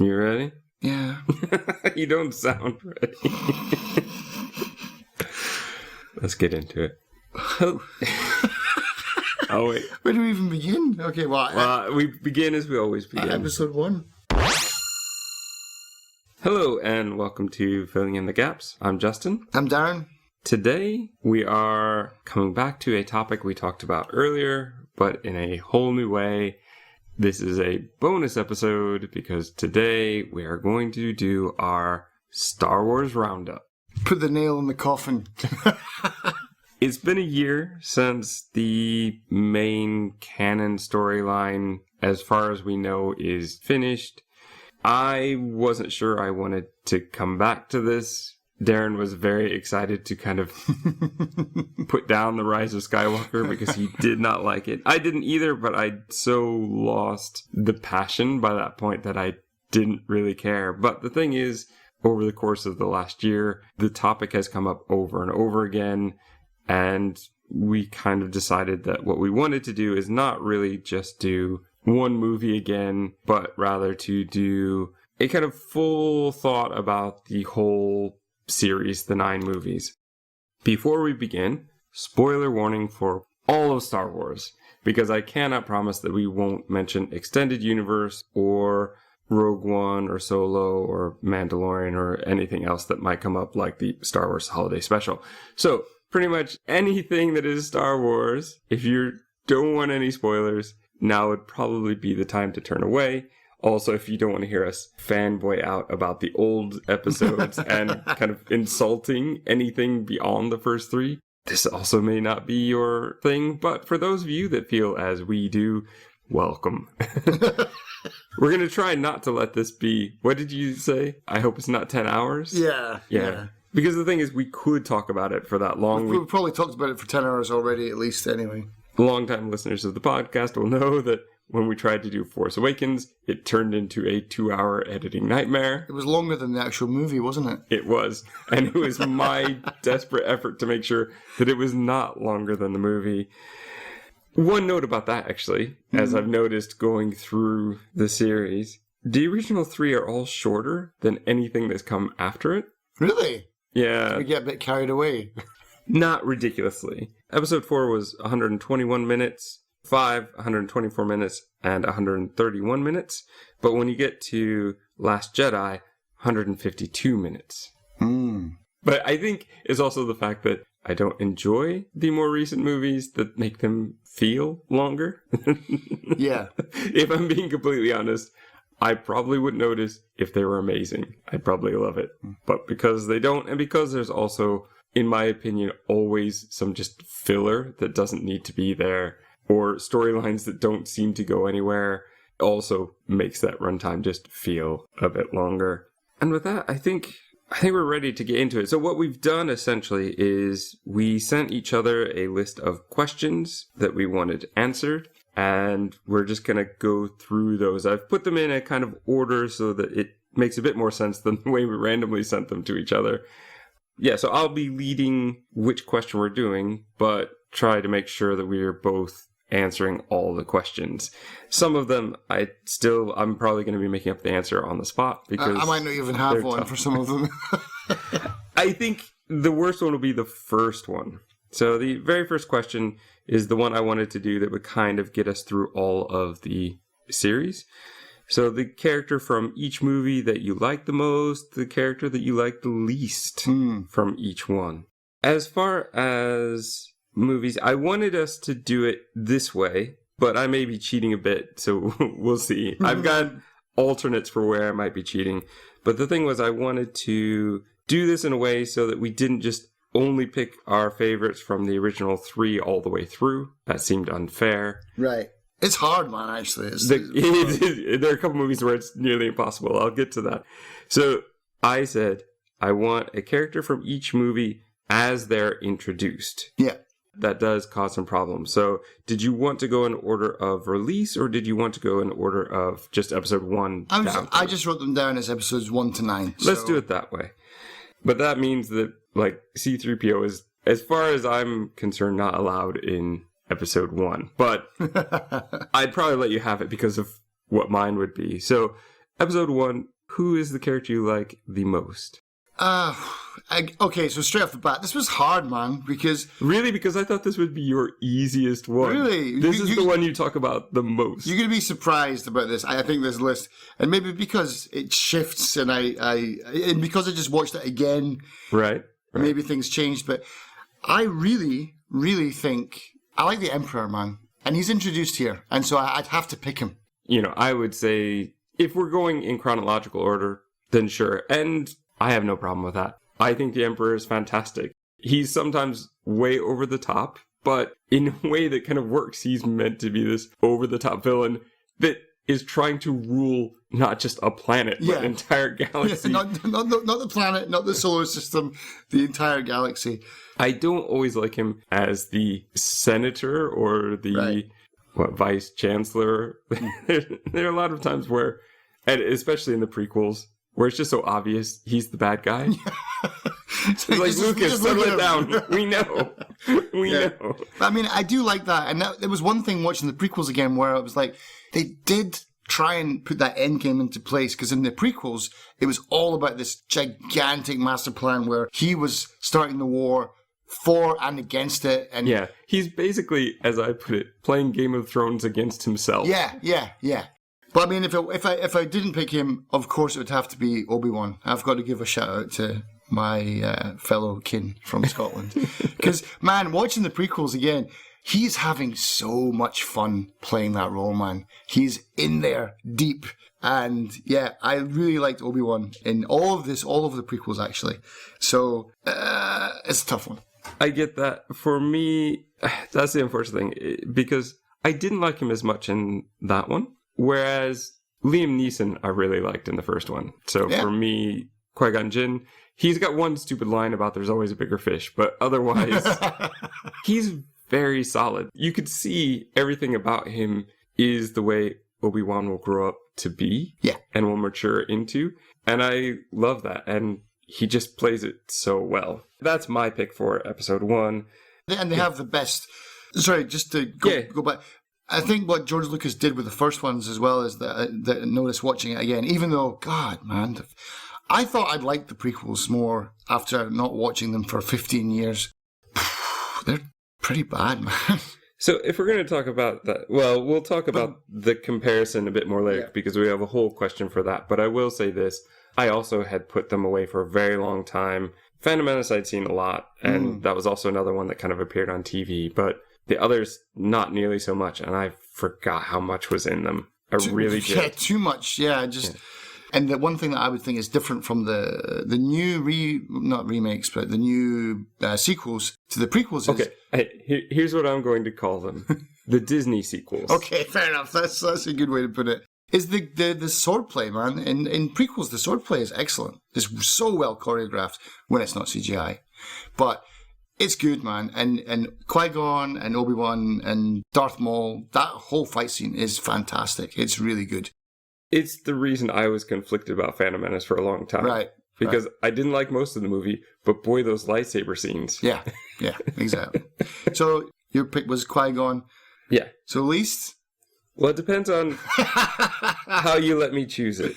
You ready? Yeah. You don't sound ready. Let's get into it. Oh, wait. Where do we even begin? Okay, well... we begin as we always begin. Episode 1. Hello, and welcome to Filling in the Gaps. I'm Justin. I'm Darren. Today, we are coming back to a topic we talked about earlier, but in a whole new way. This is a bonus episode because today we are going to do our Star Wars Roundup. Put the nail in the coffin. It's been a year since the main canon storyline, as far as we know, is finished. I wasn't sure I wanted to come back to this. Darren was very excited to kind of put down the Rise of Skywalker because he did not like it. I didn't either, but I so lost the passion by that point that I didn't really care. But the thing is, over the course of the last year, the topic has come up over and over again, and we kind of decided that what we wanted to do is not really just do one movie again, but rather to do a kind of full thought about the whole series, the 9 movies. Before we begin, spoiler warning for all of Star Wars, because I cannot promise that we won't mention Extended Universe or Rogue One or Solo or Mandalorian or anything else that might come up, like the Star Wars Holiday Special. So pretty much anything that is Star Wars, if you don't want any spoilers, now would probably be the time to turn away. Also, if you don't want to hear us fanboy out about the old episodes and kind of insulting anything beyond the first 3, this also may not be your thing. But for those of you that feel as we do, welcome. We're going to try not to let this be, what did you say? I hope it's not 10 hours? Yeah. Because the thing is, we could talk about it for that long. We've probably talked about it for 10 hours already, at least, anyway. Longtime listeners of the podcast will know that when we tried to do Force Awakens, it turned into a 2-hour editing nightmare. It was longer than the actual movie, wasn't it? It was. And it was my desperate effort to make sure that it was not longer than the movie. One note about that, actually, as I've noticed going through the series, the original 3 are all shorter than anything that's come after it. Really? Yeah. We get a bit carried away. Not ridiculously. Episode 4 was 121 minutes. 5, 124 minutes, and 131 minutes. But when you get to Last Jedi, 152 minutes. But I think it's also the fact that I don't enjoy the more recent movies that make them feel longer. Yeah. If I'm being completely honest, I probably would notice if they were amazing. I'd probably love it. But because they don't, and because there's also, in my opinion, always some just filler that doesn't need to be there, or storylines that don't seem to go anywhere, also makes that runtime just feel a bit longer. And with that, I think we're ready to get into it. So what we've done essentially is we sent each other a list of questions that we wanted answered, and we're just going to go through those. I've put them in a kind of order so that it makes a bit more sense than the way we randomly sent them to each other. Yeah, so I'll be leading which question we're doing, but try to make sure that we are both answering all the questions. Some of them, I'm probably going to be making up the answer on the spot because I might not even have one for some of them. I think the worst one will be the first one. So the very first question is the one I wanted to do that would kind of get us through all of the series. So the character from each movie that you like the most, the character that you like the least from each one. As far as movies, I wanted us to do it this way, but I may be cheating a bit, so we'll see. I've got alternates for where I might be cheating, but the thing was I wanted to do this in a way so that we didn't just only pick our favorites from the original 3 all the way through. That seemed unfair. Right. It's hard, man, actually. There are a couple movies where it's nearly impossible. I'll get to that. So I said I want a character from each movie as they're introduced. Yeah. That does cause some problems. So did you want to go in order of release, or did you want to go in order of just episode 1 down? I just wrote them down as episodes 1 to 9. Let's do it that way. But that means that, like, C-3PO is, as far as I'm concerned, not allowed in episode 1. But I'd probably let you have it because of what mine would be. So episode 1, who is the character you like the most? Okay, so straight off the bat, this was hard, man, because... Really? Because I thought this would be your easiest one. Really? This is the one you talk about the most. You're going to be surprised about this. I think this list, and maybe because it shifts and and because I just watched it again, right. Maybe things changed, but I really, really think I like the Emperor, man, and he's introduced here, and so I'd have to pick him. You know, I would say if we're going in chronological order, then sure, and I have no problem with that. I think the Emperor is fantastic. He's sometimes way over the top, but in a way that kind of works. He's meant to be this over-the-top villain that is trying to rule not just a planet, but an entire galaxy. Yeah, not the planet, not the solar system, the entire galaxy. I don't always like him as the senator or the vice chancellor. There are a lot of times where, and especially in the prequels, where it's just so obvious he's the bad guy. It's like, Lucas, settle it down. We know. We know. I mean, I do like that. And there was one thing watching the prequels again where it was like, they did try and put that end game into place, because in the prequels, it was all about this gigantic master plan where he was starting the war for and against it. And yeah, he's basically, as I put it, playing Game of Thrones against himself. Yeah. But I mean, if I didn't pick him, of course it would have to be Obi-Wan. I've got to give a shout out to my fellow kin from Scotland. Because, man, watching the prequels again, he's having so much fun playing that role, man. He's in there deep. And yeah, I really liked Obi-Wan in all of the prequels, actually. So it's a tough one. I get that. For me, that's the unfortunate thing, because I didn't like him as much in that one. Whereas Liam Neeson, I really liked in the first one. So for me, Qui-Gon Jinn, he's got one stupid line about there's always a bigger fish, but otherwise, he's very solid. You could see everything about him is the way Obi-Wan will grow up to be and will mature into. And I love that. And he just plays it so well. That's my pick for episode 1. And they have the best... Sorry, just to go back... I think what George Lucas did with the first ones as well as the notice watching it again, even though, God, man, I thought I'd like the prequels more after not watching them for 15 years. They're pretty bad, man. So if we're going to talk about that, well, we'll talk about the comparison a bit more later because we have a whole question for that. But I will say this. I also had put them away for a very long time. Phantom Menace I'd seen a lot, and that was also another one that kind of appeared on TV, but the others, not nearly so much, and I forgot how much was in them. I really did. Yeah, too much. Yeah, And the one thing that I would think is different from the new not remakes, but the new sequels to the prequels is... Okay, here's what I'm going to call them. The Disney sequels. Okay, fair enough. That's a good way to put it. Is the swordplay, man. In prequels, the swordplay is excellent. It's so well choreographed when it's not CGI. But it's good, man. And Qui-Gon and Obi-Wan and Darth Maul, that whole fight scene is fantastic. It's really good. It's the reason I was conflicted about Phantom Menace for a long time. Right. Because I didn't like most of the movie, but boy, those lightsaber scenes. Yeah, exactly. So your pick was Qui-Gon. Yeah. So least? Well, it depends on how you let me choose it.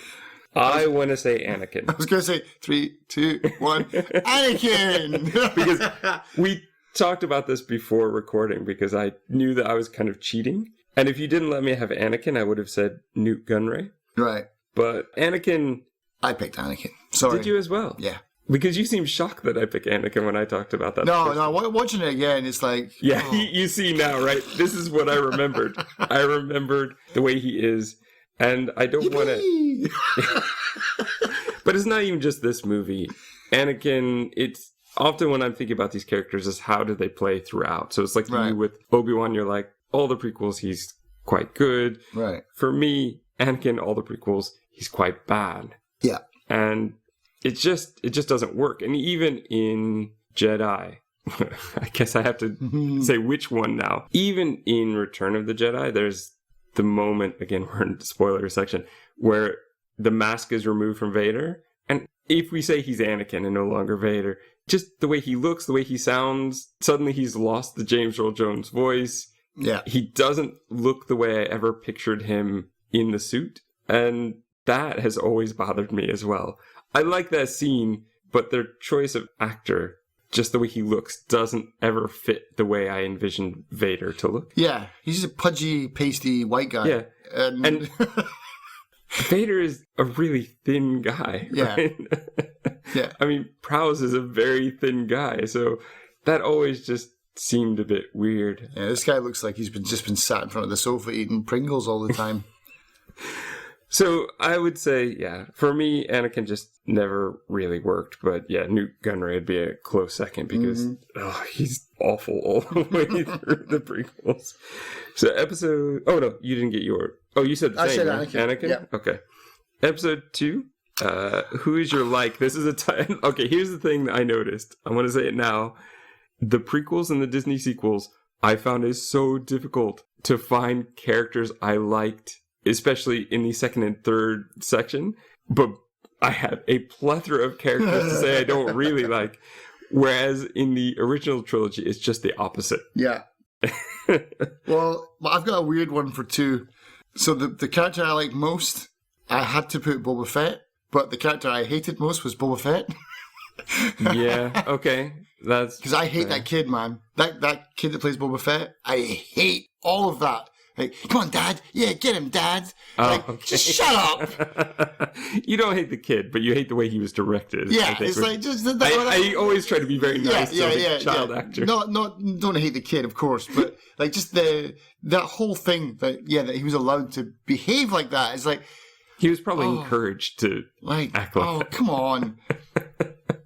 I want to say Anakin. I was going to say 3, 2, 1, Anakin! Because we talked about this before recording because I knew that I was kind of cheating. And if you didn't let me have Anakin, I would have said Newt Gunray. Right. But Anakin... I picked Anakin. Sorry. Did you as well? Yeah. Because you seemed shocked that I picked Anakin when I talked about that. No, watching it again, it's like... Yeah, you see now, right? This is what I remembered. I remembered the way he is, and I don't want to... But it's not even just this movie. Anakin, it's... Often when I'm thinking about these characters is how do they play throughout. So it's like you with Obi-Wan, you're like, all the prequels, he's quite good. Right. For me, Anakin, all the prequels, he's quite bad. Yeah. And it just doesn't work. And even in Jedi, I guess I have to say which one now. Even in Return of the Jedi, there's the moment, again, we're in the spoiler section, where the mask is removed from Vader. And if we say he's Anakin and no longer Vader, just the way he looks, the way he sounds, suddenly he's lost the James Earl Jones voice. Yeah. He doesn't look the way I ever pictured him in the suit. And that has always bothered me as well. I like that scene, but their choice of actor, just the way he looks, doesn't ever fit the way I envisioned Vader to look. Yeah, he's a pudgy, pasty white guy. Yeah. And Vader is a really thin guy. Yeah. Right? Yeah. I mean, Prowse is a very thin guy, so that always just seemed a bit weird. Yeah, this guy looks like he's just been sat in front of the sofa eating Pringles all the time. So I would say, yeah, for me, Anakin just never really worked. But yeah, Newt Gunray would be a close second because he's awful all the way through the prequels. So episode... Oh, no, you didn't get your... Oh, you said the I same, said right? Anakin. Yep. Okay. Episode 2, who is your like? This is a time... Okay, here's the thing that I noticed. I want to say it now. The prequels and the Disney sequels, I found it so difficult to find characters I liked, especially in the second and third section. But I have a plethora of characters to say I don't really like. Whereas in the original trilogy, it's just the opposite. Yeah. Well, I've got a weird one for 2. So the character I liked most, I had to put Boba Fett, but the character I hated most was Boba Fett. Yeah, okay. That's because I hate that kid, man. That kid that plays Boba Fett, I hate all of that. Like, come on, Dad. Yeah, get him, Dad. Like, okay. Just shut up. You don't hate the kid, but you hate the way he was directed. Yeah, it's like just I always try to be very nice to the child actor. Don't hate the kid, of course, but like just that whole thing that he was allowed to behave like that. It's like he was probably encouraged to act like that. Come on.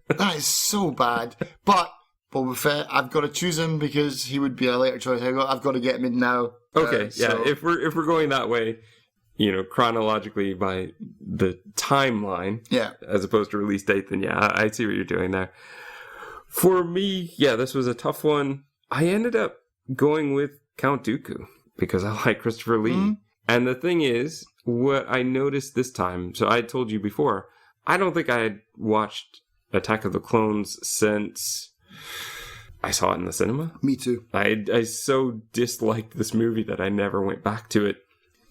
That is so bad. But Boba Fett, I've got to choose him because he would be a later choice. I've got to get him in now. Okay, yeah. If we're going that way, chronologically by the timeline, as opposed to release date, then I see what you're doing there. For me, this was a tough one. I ended up going with Count Dooku because I like Christopher Lee. Mm-hmm. And the thing is, what I noticed this time, so I told you before, I don't think I had watched Attack of the Clones since I saw it in the cinema. Me too. I so disliked this movie that I never went back to it.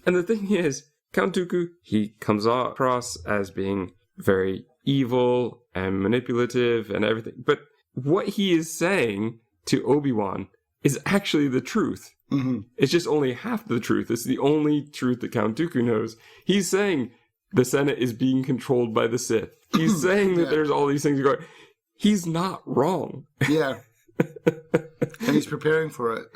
And the thing is, Count Dooku, he comes across as being very evil and manipulative and everything. But what he is saying to Obi-Wan is actually the truth. Mm-hmm. It's just only half the truth. It's the only truth that Count Dooku knows. He's saying the Senate is being controlled by the Sith. He's saying that there's all these things going. He's not wrong. Yeah. And he's preparing for it.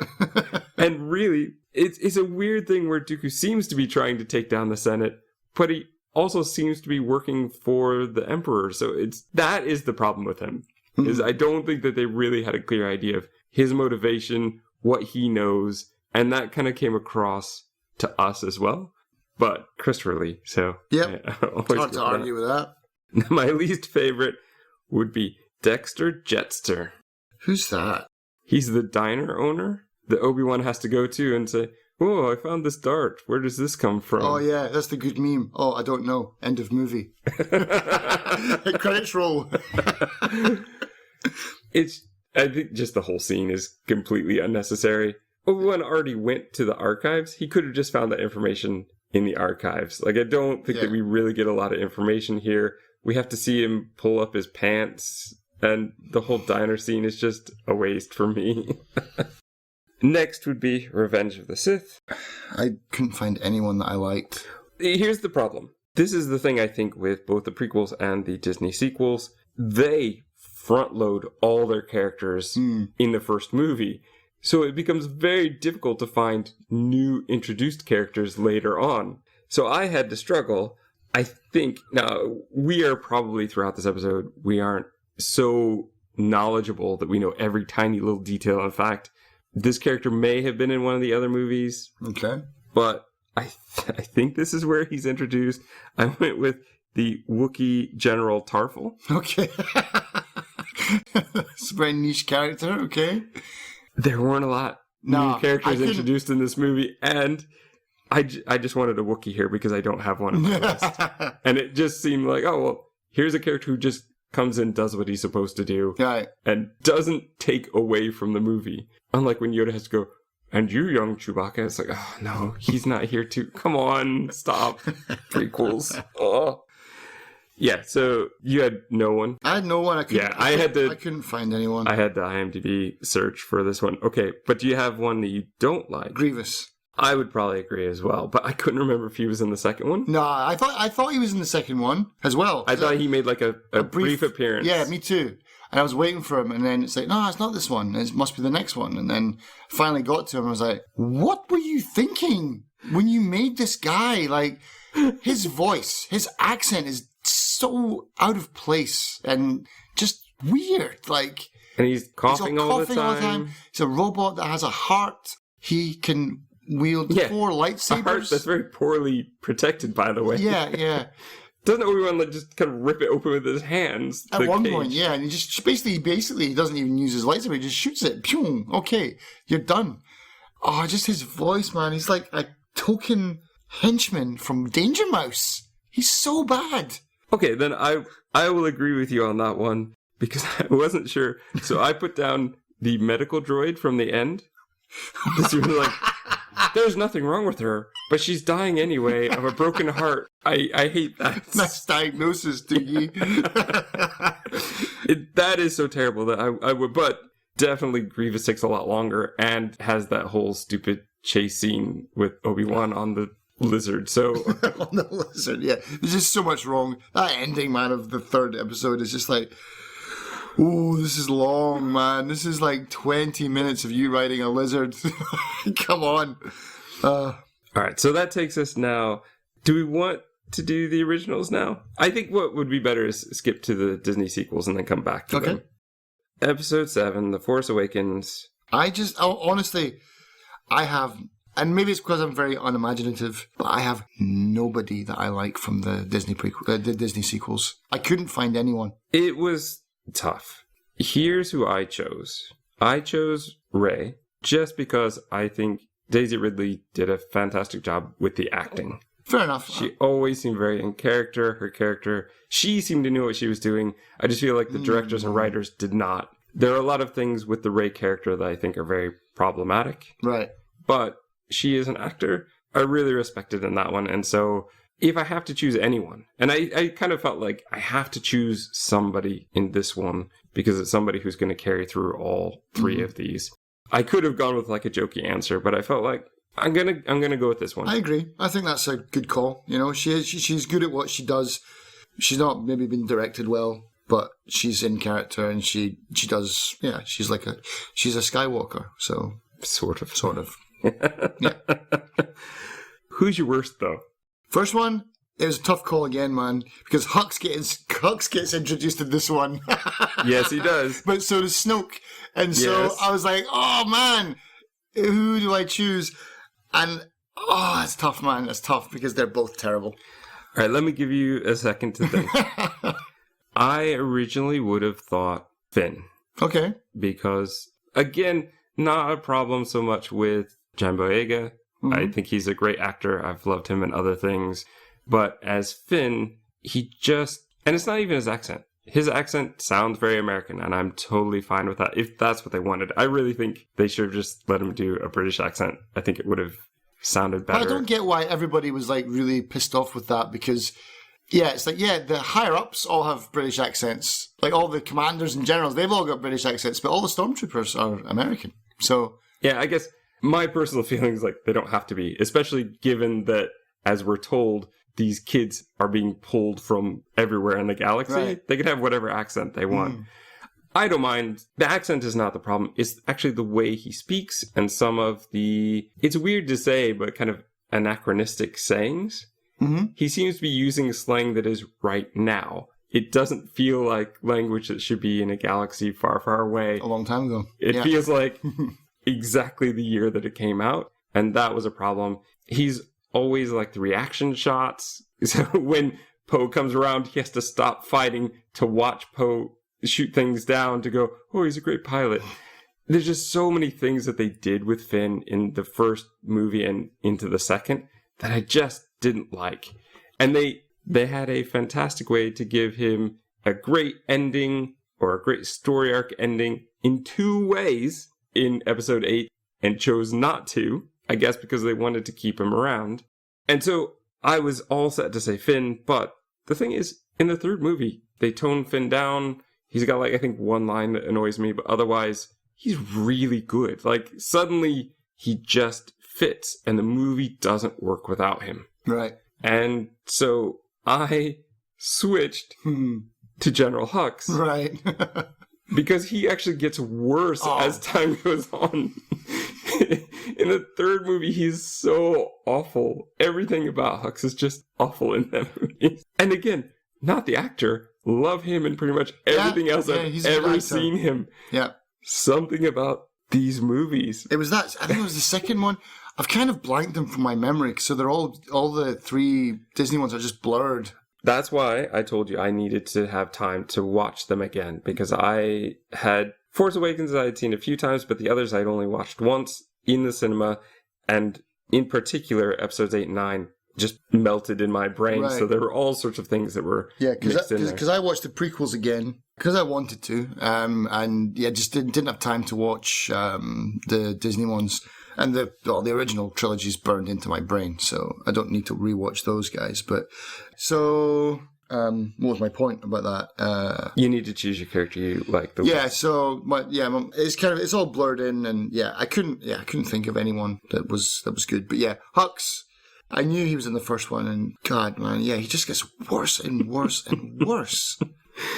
And really, it's a weird thing where Dooku seems to be trying to take down the Senate, but he also seems to be working for the Emperor. So that is the problem with him. Mm-hmm. Is I don't think that they really had a clear idea of his motivation, what he knows, and that kind of came across to us as well. But Christopher Lee, so yep. Hard to argue with that. My least favorite would be Dexter Jetster. Who's that? He's the diner owner that Obi-Wan has to go to and say, "Oh, I found this dart. Where does this come from?" Oh yeah, that's the good meme. Oh, I don't know. End of movie. Credits roll. I think just the whole scene is completely unnecessary. Obi-Wan already went to the archives. He could have just found that information in the archives. Like, I don't think that we really get a lot of information here. We have to see him pull up his pants, and the whole diner scene is just a waste for me. Next would be Revenge of the Sith. I couldn't find anyone that I liked. Here's the problem. This is the thing I think with both the prequels and the Disney sequels. They front load all their characters in the first movie. So it becomes very difficult to find new introduced characters later on. So I had to struggle. I think, now, we are probably, throughout this episode, we aren't so knowledgeable that we know every tiny little detail. In fact, this character may have been in one of the other movies. Okay. But I think this is where he's introduced. I went with the Wookiee General Tarful. Okay. It's a very niche character, okay. There weren't a lot new characters introduced in this movie, and I just wanted a Wookiee here because I don't have one on my list. And it just seemed like, oh, well, here's a character who just comes in, does what he's supposed to do, right, and doesn't take away from the movie. Unlike when Yoda has to go, and you, young Chewbacca. It's like, oh, no, he's not here to. Come on, stop. Prequels. Oh. Yeah, so you had no one? I had no one. I couldn't find anyone. I had the IMDb search for this one. Okay, but do you have one that you don't like? Grievous. I would probably agree as well, but I couldn't remember if he was in the second one. No, I thought he was in the second one as well. I thought he made like a brief appearance. Yeah, me too. And I was waiting for him, and then it's like, no, it's not this one. It must be the next one. And then finally got to him, and I was like, what were you thinking when you made this guy? Like, his voice, his accent is so out of place and just weird. Like, and he's coughing all the time. He's a robot that has a heart. He can wield 4 lightsabers. A heart that's very poorly protected, by the way. Yeah. Doesn't Obi-Wan just kind of rip it open with his hands? At one point, yeah. And he just basically, he doesn't even use his lightsaber. He just shoots it. Pew! Okay, you're done. Oh, just his voice, man. He's like a token henchman from Danger Mouse. He's so bad. Okay, then I will agree with you on that one because I wasn't sure. So I put down the medical droid from the end. Because you were like, there's nothing wrong with her, but she's dying anyway of a broken heart. I hate that. Nice diagnosis, Diggy. That is so terrible that I would, but definitely Grievous takes a lot longer and has that whole stupid chase scene with Obi-Wan on the lizard. So on the lizard, yeah. There's just so much wrong. That ending, man, of the third episode is just like, ooh, this is long, man. This is like 20 minutes of you riding a lizard. Come on. All right, so that takes us now. Do we want to do the originals now? I think what would be better is skip to the Disney sequels and then come back to them. Episode 7, The Force Awakens. Honestly, I have, and maybe it's because I'm very unimaginative, but I have nobody that I like from the Disney the Disney sequels. I couldn't find anyone. It was tough. Here's who I chose. I chose Rey just because I think Daisy Ridley did a fantastic job with the acting. Fair enough. She always seemed very in character. Her character, she seemed to know what she was doing. I just feel like the directors and writers did not. There are a lot of things with the Rey character that I think are very problematic. Right. But she is an actor. I really respected in that one. And so if I have to choose anyone, and I kind of felt like I have to choose somebody in this one because it's somebody who's going to carry through all 3 of these. I could have gone with like a jokey answer, but I felt like I'm gonna go with this one. I agree. I think that's a good call. You know, she's good at what she does. She's not maybe been directed well, but she's in character and she does. Yeah, she's a Skywalker. So sort of. Yeah. Who's your worst though? First one. It was a tough call again, man, because Hux gets introduced in this one. Yes, he does. But so does Snoke. And so I was like, oh, man, who do I choose? And, it's tough, man. It's tough because they're both terrible. All right, let me give you a second to think. I originally would have thought Finn. Okay. Because, again, not a problem so much with John Boyega. Mm-hmm. I think he's a great actor. I've loved him in other things. But as Finn, he just... And it's not even his accent. His accent sounds very American, and I'm totally fine with that, if that's what they wanted. I really think they should have just let him do a British accent. I think it would have sounded better. But I don't get why everybody was, like, really pissed off with that, because, it's like, the higher-ups all have British accents. Like, all the commanders and generals, they've all got British accents, but all the stormtroopers are American. So... Yeah, I guess my personal feeling is, like, they don't have to be, especially given that, as we're told... These kids are being pulled from everywhere in the galaxy. Right. They can have whatever accent they want. I don't mind. The accent is not the problem. It's actually the way he speaks and some of the... It's weird to say, but kind of anachronistic sayings. Mm-hmm. He seems to be using slang that is right now. It doesn't feel like language that should be in a galaxy far, far away. A long time ago. It feels like exactly the year that it came out. And that was a problem. He's always like the reaction shots. So when Poe comes around, he has to stop fighting to watch Poe shoot things down to go, oh, he's a great pilot. There's just so many things that they did with Finn in the first movie and into the second that I just didn't like. And they had a fantastic way to give him a great ending or a great story arc ending in 2 ways in episode 8. and chose not to, I guess because they wanted to keep him around. And so I was all set to say Finn, but the thing is, in the third movie, they tone Finn down. He's got, like, I think one line that annoys me, but otherwise, he's really good. Like, suddenly, he just fits, and the movie doesn't work without him. Right. And so I switched to General Hux. Right. Because he actually gets worse as time goes on. In the third movie, he's so awful. Everything about Hux is just awful in that movie. And again, not the actor. Love him in pretty much everything else I've ever seen him. Yeah. Something about these movies. It was that. I think it was the second one. I've kind of blanked them from my memory, so they're all the three Disney ones are just blurred. That's why I told you I needed to have time to watch them again, because I had Force Awakens I had seen a few times, but the others I'd only watched once in the cinema, and in particular, episodes 8 and 9 just melted in my brain. Right. So there were all sorts of things that were mixed in there. Because I watched the prequels again because I wanted to, and just didn't have time to watch the Disney ones. And the original trilogy's burned into my brain, so I don't need to rewatch those guys. But so, what was my point about that? You need to choose your character you like. It's all blurred in, and I couldn't think of anyone that was good. But Hux, I knew he was in the first one, and God, man, he just gets worse and worse and worse.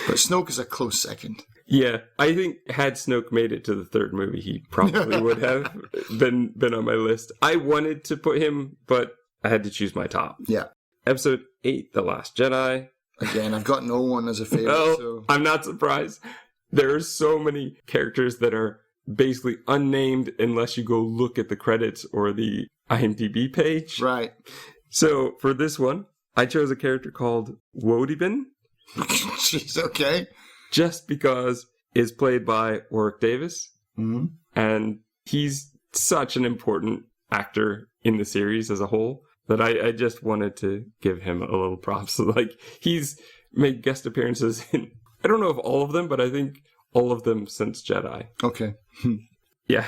But Snoke is a close second. Yeah, I think had Snoke made it to the third movie, he probably would have been on my list. I wanted to put him, but I had to choose my top. Yeah. Episode 8, The Last Jedi. Again, I've got no one as a favorite. No, so. I'm not surprised. There are so many characters that are basically unnamed unless you go look at the credits or the IMDb page. Right. So for this one, I chose a character called Wodibin. Jeez, okay. Just because it's played by Warwick Davis. Mm-hmm. And he's such an important actor in the series as a whole that I just wanted to give him a little props. Like, he's made guest appearances in, I don't know if all of them, but I think all of them since Jedi. Okay. Yeah,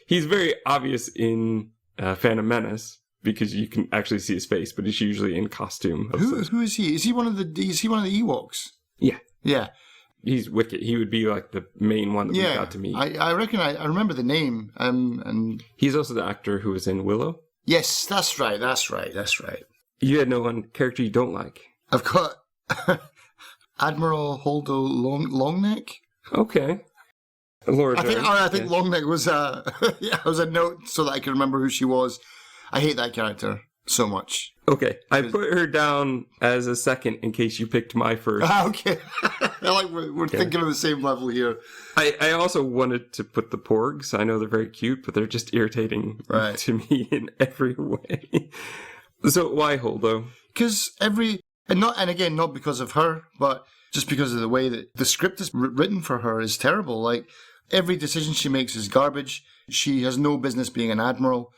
he's very obvious in Phantom Menace because you can actually see his face, but he's usually in costume. Who is he? Is he one of the Ewoks? Yeah. Yeah. He's wicked. He would be like the main one that we got to meet. I reckon I remember the name. And he's also the actor who was in Willow. Yes, that's right. You had no one character you don't like. I've got Admiral Holdo Longneck. Okay. Laura Dern. I think Longneck was was a note so that I can remember who she was. I hate that character so much. Okay, I put her down as a second in case you picked my first. Okay. we're thinking on the same level here. I also wanted to put the Porgs. I know they're very cute, but they're just irritating to me in every way. So why Holdo? Because not because of her, but just because of the way that the script is written for her is terrible. Like, every decision she makes is garbage. She has no business being an admiral.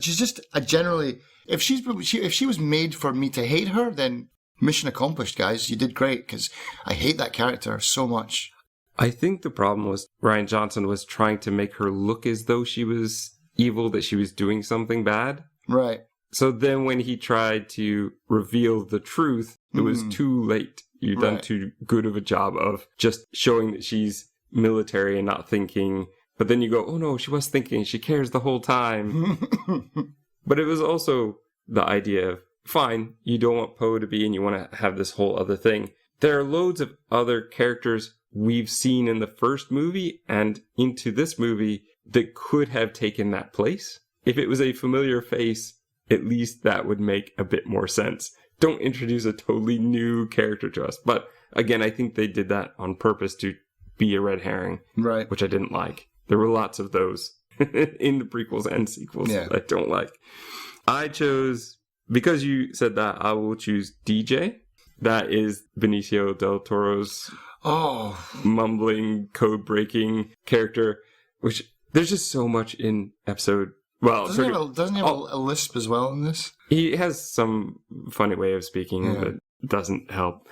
She's just generally, if she was made for me to hate her, then mission accomplished, guys. You did great, because I hate that character so much. I think the problem was Rian Johnson was trying to make her look as though she was evil, that she was doing something bad. Right. So then when he tried to reveal the truth, it was too late. You've done too good of a job of just showing that she's military and not thinking. But then you go, oh no, she was thinking. She cares the whole time. But it was also the idea of, fine, you don't want Poe to be and you want to have this whole other thing. There are loads of other characters we've seen in the first movie and into this movie that could have taken that place. If it was a familiar face, at least that would make a bit more sense. Don't introduce a totally new character to us. But again, I think they did that on purpose to be a red herring, right? Which I didn't like. There were lots of those in the prequels and sequels that I don't like. I chose, because you said that, I will choose DJ. That is Benicio del Toro's mumbling, code-breaking character, which there's just so much in episode... Well, doesn't he have a lisp as well in this? He has some funny way of speaking that doesn't help.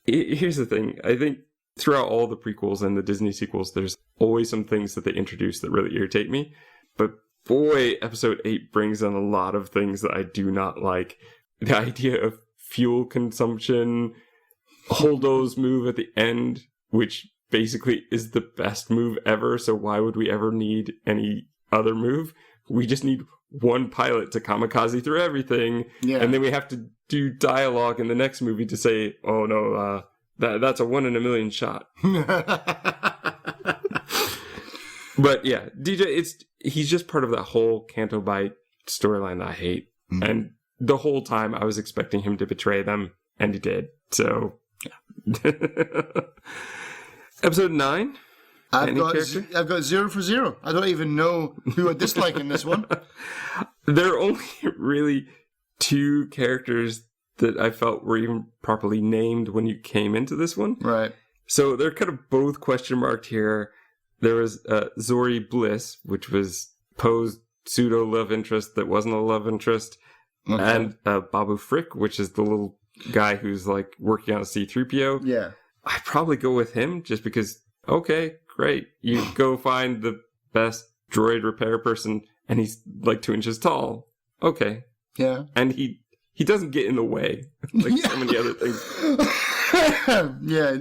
Here's the thing. I think throughout all the prequels and the Disney sequels, there's always some things that they introduce that really irritate me. But boy, episode 8 brings in a lot of things that I do not like. The idea of fuel consumption, Holdo's move at the end, which basically is the best move ever, so why would we ever need any other move? We just need one pilot to kamikaze through everything, and then we have to do dialogue in the next movie to say, oh no, that's a 1 in a million shot. But yeah, DJ, he's just part of that whole Canto Bight storyline that I hate. Mm-hmm. And the whole time I was expecting him to betray them, and he did. So, yeah. Episode 9. I've got 0 for 0. I don't even know who I dislike in this one. There are only really 2 characters that I felt were even properly named when you came into this one. Right. So they're kind of both question marked here. There was Zori Bliss, which was Poe's pseudo love interest that wasn't a love interest. Okay. And Babu Frick, which is the little guy who's like working on a C-3PO. Yeah. I'd probably go with him just because, okay, great. You go find the best droid repair person and he's like 2 inches tall. Okay. Yeah. And he doesn't get in the way like so many other things. Yeah,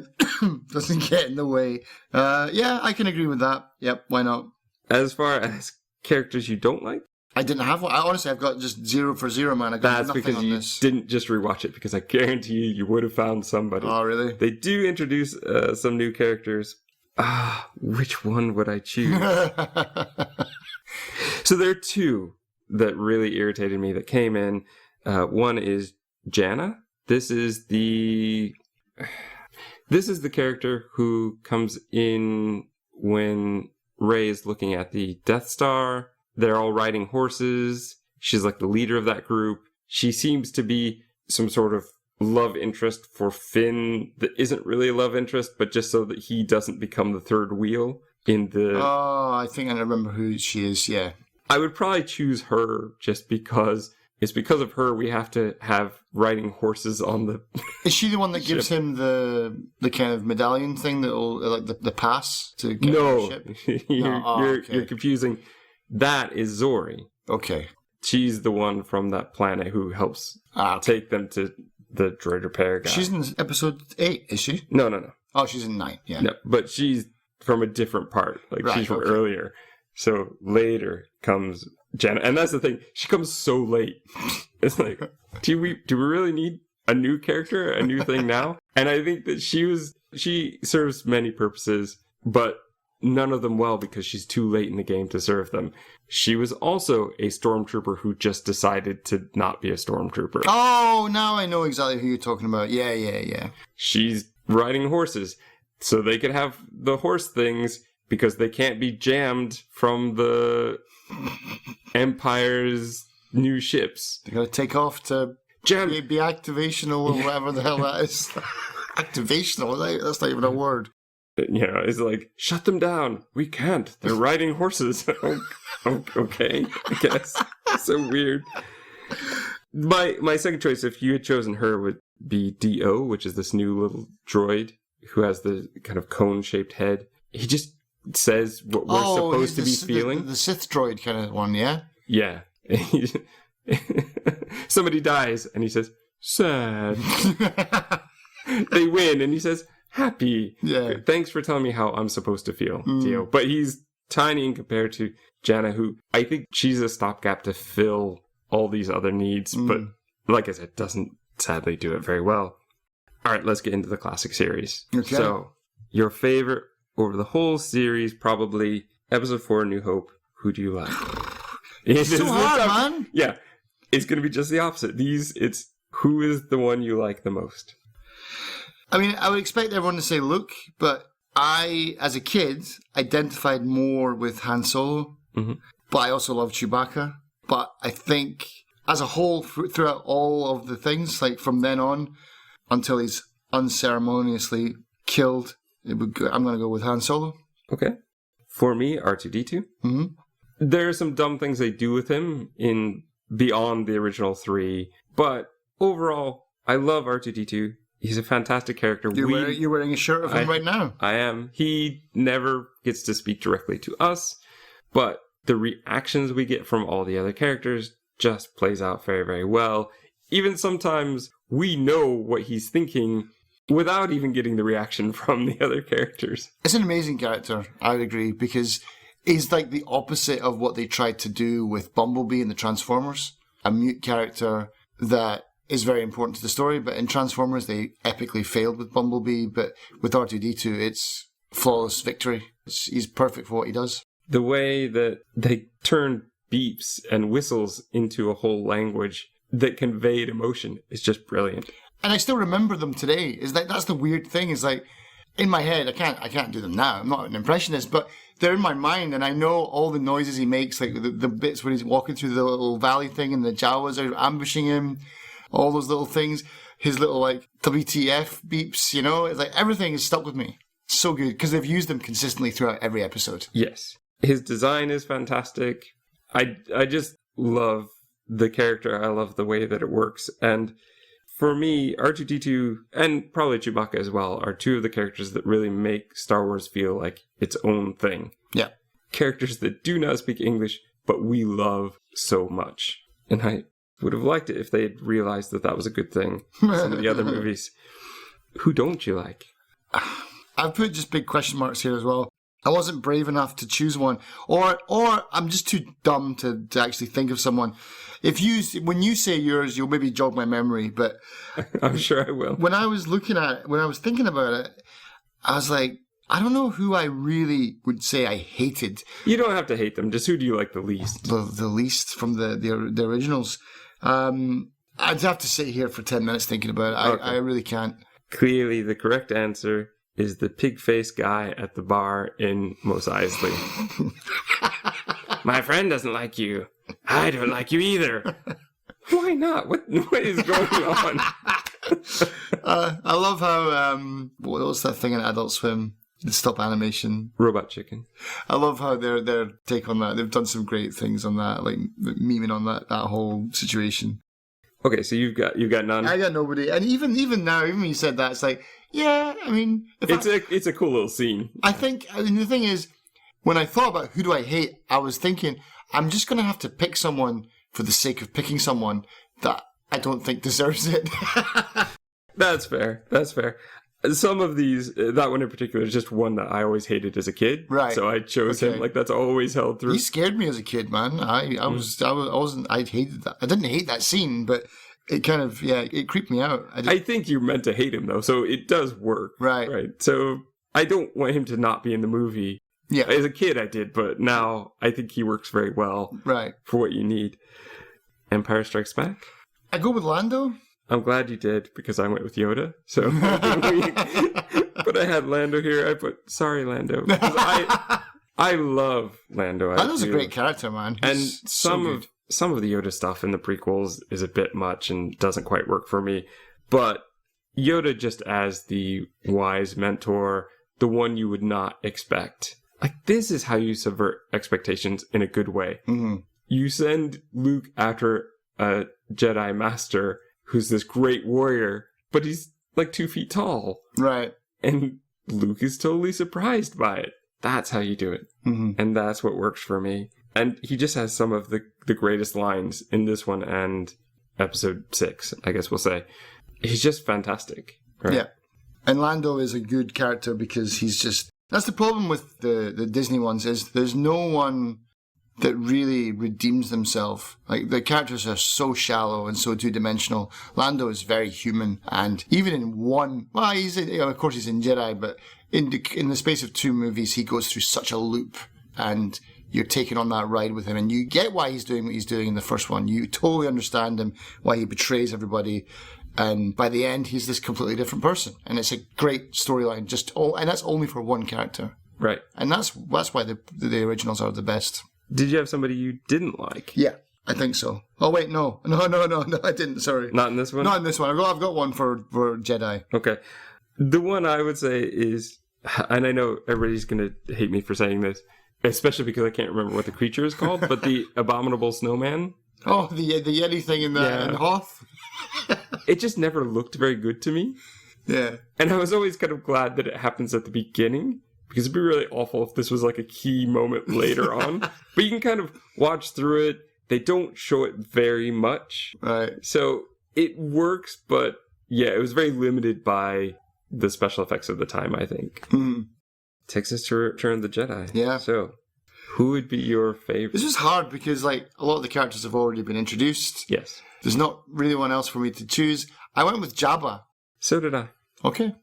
doesn't get in the way. Yeah, I can agree with that. Yep, why not? As far as characters you don't like? I didn't have one. Honestly, I've got just 0 for 0, man. I got That's nothing because on you this. didn't just rewatch it, because I guarantee you would have found somebody. Oh, really? They do introduce some new characters. Which one would I choose? So there are 2 that really irritated me that came in. One is Janna. This is the character who comes in when Rey is looking at the Death Star. They're all riding horses. She's like the leader of that group. She seems to be some sort of love interest for Finn that isn't really a love interest, but just so that he doesn't become the third wheel in the... Oh, I think I remember who she is, yeah. I would probably choose her just because it's because of her we have to have riding horses on the... Is she the one that gives him the kind of medallion thing that'll, like the pass to get on the ship? You're confusing. That is Zori. Okay. She's the one from that planet who helps take them to the droid repair guy. She's in episode 8, is she? No. Oh, she's in 9, yeah. No, but she's from a different part. Like, she's from earlier. So later comes Janna. And that's the thing. She comes so late. It's like, do we really need a new character, a new thing now? And I think that she serves many purposes, but none of them well because she's too late in the game to serve them. She was also a stormtrooper who just decided to not be a stormtrooper. Oh, now I know exactly who you're talking about. Yeah. She's riding horses, so they could have the horse things because they can't be jammed from the Empire's new ships. They gotta take off to be activational or whatever the hell that is. Activational? That's not even a word. It's like, shut them down. We can't. They're riding horses. Okay, I guess. So weird. My second choice, if you had chosen her, would be D.O., which is this new little droid who has the kind of cone-shaped head. He just says what we're supposed to be feeling. The Sith droid kind of one, yeah? Yeah. Somebody dies, and he says, sad. They win, and he says, happy. Yeah. Thanks for telling me how I'm supposed to feel, Dio. But he's tiny in compared to Janna, who I think she's a stopgap to fill all these other needs. But like I said, doesn't sadly do it very well. All right, let's get into the classic series. Okay. So, your favorite over the whole series, probably Episode 4, New Hope. Who do you like? It's so hard, man. Yeah. It's going to be just the opposite. It's who is the one you like the most? I mean, I would expect everyone to say Luke, but I, as a kid, identified more with Han Solo. Mm-hmm. But I also love Chewbacca. But I think, as a whole, throughout all of the things, like from then on, until he's unceremoniously killed, I'm going to go with Han Solo. Okay. For me, R2-D2. Mm-hmm. There are some dumb things they do with him in beyond the original 3. But overall, I love R2-D2. He's a fantastic character. You're wearing a shirt of him right now. I am. He never gets to speak directly to us, but the reactions we get from all the other characters just plays out very, very well. Even sometimes we know what he's thinking without even getting the reaction from the other characters. It's an amazing character, I would agree, because he's like the opposite of what they tried to do with Bumblebee in the Transformers. A mute character that is very important to the story, but in Transformers they epically failed with Bumblebee, but with R2-D2 it's flawless victory. He's perfect for what he does. The way that they turn beeps and whistles into a whole language that conveyed emotion is just brilliant. And I still remember them today. Is that's the weird thing, is like, in my head, I can't do them now. I'm not an impressionist, but they're in my mind, and I know all the noises he makes, like the bits when he's walking through the little valley thing and the Jawas are ambushing him, all those little things, his little like WTF beeps, you know, it's like everything is stuck with me. So good, because they've used them consistently throughout every episode. Yes. His design is fantastic. I just love the character. I love the way that it works. And for me, R2-D2 and probably Chewbacca as well are two of the characters that really make Star Wars feel like its own thing. Yeah. Characters that do not speak English, but we love so much. And I would have liked it if they had realized that that was a good thing. Some of the other movies. Who don't you like? I've put just big question marks here as well. I wasn't brave enough to choose one, or I'm just too dumb to actually think of someone. When you say yours, you'll maybe jog my memory, but I'm sure I will. When I was thinking about it, I was like, I don't know who I really would say I hated. You don't have to hate them. Just who do you like the least? The least from the originals. I'd have to sit here for 10 minutes thinking about it. Okay. I really can't. Clearly, the correct answer is the pig-faced guy at the bar in Mos Eisley. My friend doesn't like you. I don't like you either. Why not? What is going on? I love how, what was that thing in Adult Swim? The stop animation. Robot Chicken. I love how their take on that. They've done some great things on that, like memeing on that whole situation. Okay, so you've got none. I got nobody. And even now, even when you said that, it's like, yeah, I mean... It's a cool little scene. I think, I mean, the thing is, when I thought about who do I hate, I was thinking, I'm just going to have to pick someone for the sake of picking someone that I don't think deserves it. That's fair. Some of these, that one in particular, is just one that I always hated as a kid. Right. So I chose him. Like, that's always held through. He scared me as a kid, man. I hated that. I didn't hate that scene, but it kind of, it creeped me out. I think you're meant to hate him, though, so it does work. Right. So I don't want him to not be in the movie. Yeah. As a kid, I did, but now I think he works very well. Right. For what you need. Empire Strikes Back? I go with Lando. I'm glad you did, because I went with Yoda. So, but I had Lando here. I put, sorry, Lando. I love Lando. Lando's a great character, man. He's and some of the Yoda stuff in the prequels is a bit much and doesn't quite work for me. But Yoda just as the wise mentor, the one you would not expect. Like, this is how you subvert expectations in a good way. Mm-hmm. You send Luke after a Jedi Master who's this great warrior, but he's like 2 feet tall. Right. And Luke is totally surprised by it. That's how you do it. Mm-hmm. And that's what works for me. And he just has some of the greatest lines in this one and episode 6, I guess we'll say. He's just fantastic. Right? Yeah. And Lando is a good character because he's just... That's the problem with the Disney ones, is there's no one that really redeems themselves. Like, the characters are so shallow and so two-dimensional. Lando is very human, and even in one... Well, of course he's in Jedi, but in the space of 2 movies, he goes through such a loop, and you're taking on that ride with him, and you get why he's doing what he's doing in the first one. You totally understand him, why he betrays everybody, and by the end, he's this completely different person. And it's a great storyline, and that's only for one character. Right. And that's why the originals are the best. Did you have somebody you didn't like? Yeah, I think so. Oh, wait, no, I didn't, sorry. Not in this one? Not in this one. I've got one for Jedi. Okay. The one I would say is, and I know everybody's going to hate me for saying this, especially because I can't remember what the creature is called, but the abominable snowman. Oh, the Yeti thing in Hoth? It just never looked very good to me. Yeah. And I was always kind of glad that it happens at the beginning, because it'd be really awful if this was like a key moment later on. But you can kind of watch through it. They don't show it very much. Right. So it works, but yeah, it was very limited by the special effects of the time, I think. Takes us to Return of the Jedi. Yeah. So, who would be your favorite? This is hard because, like, a lot of the characters have already been introduced. Yes. There's not really one else for me to choose. I went with Jabba. So did I. Okay.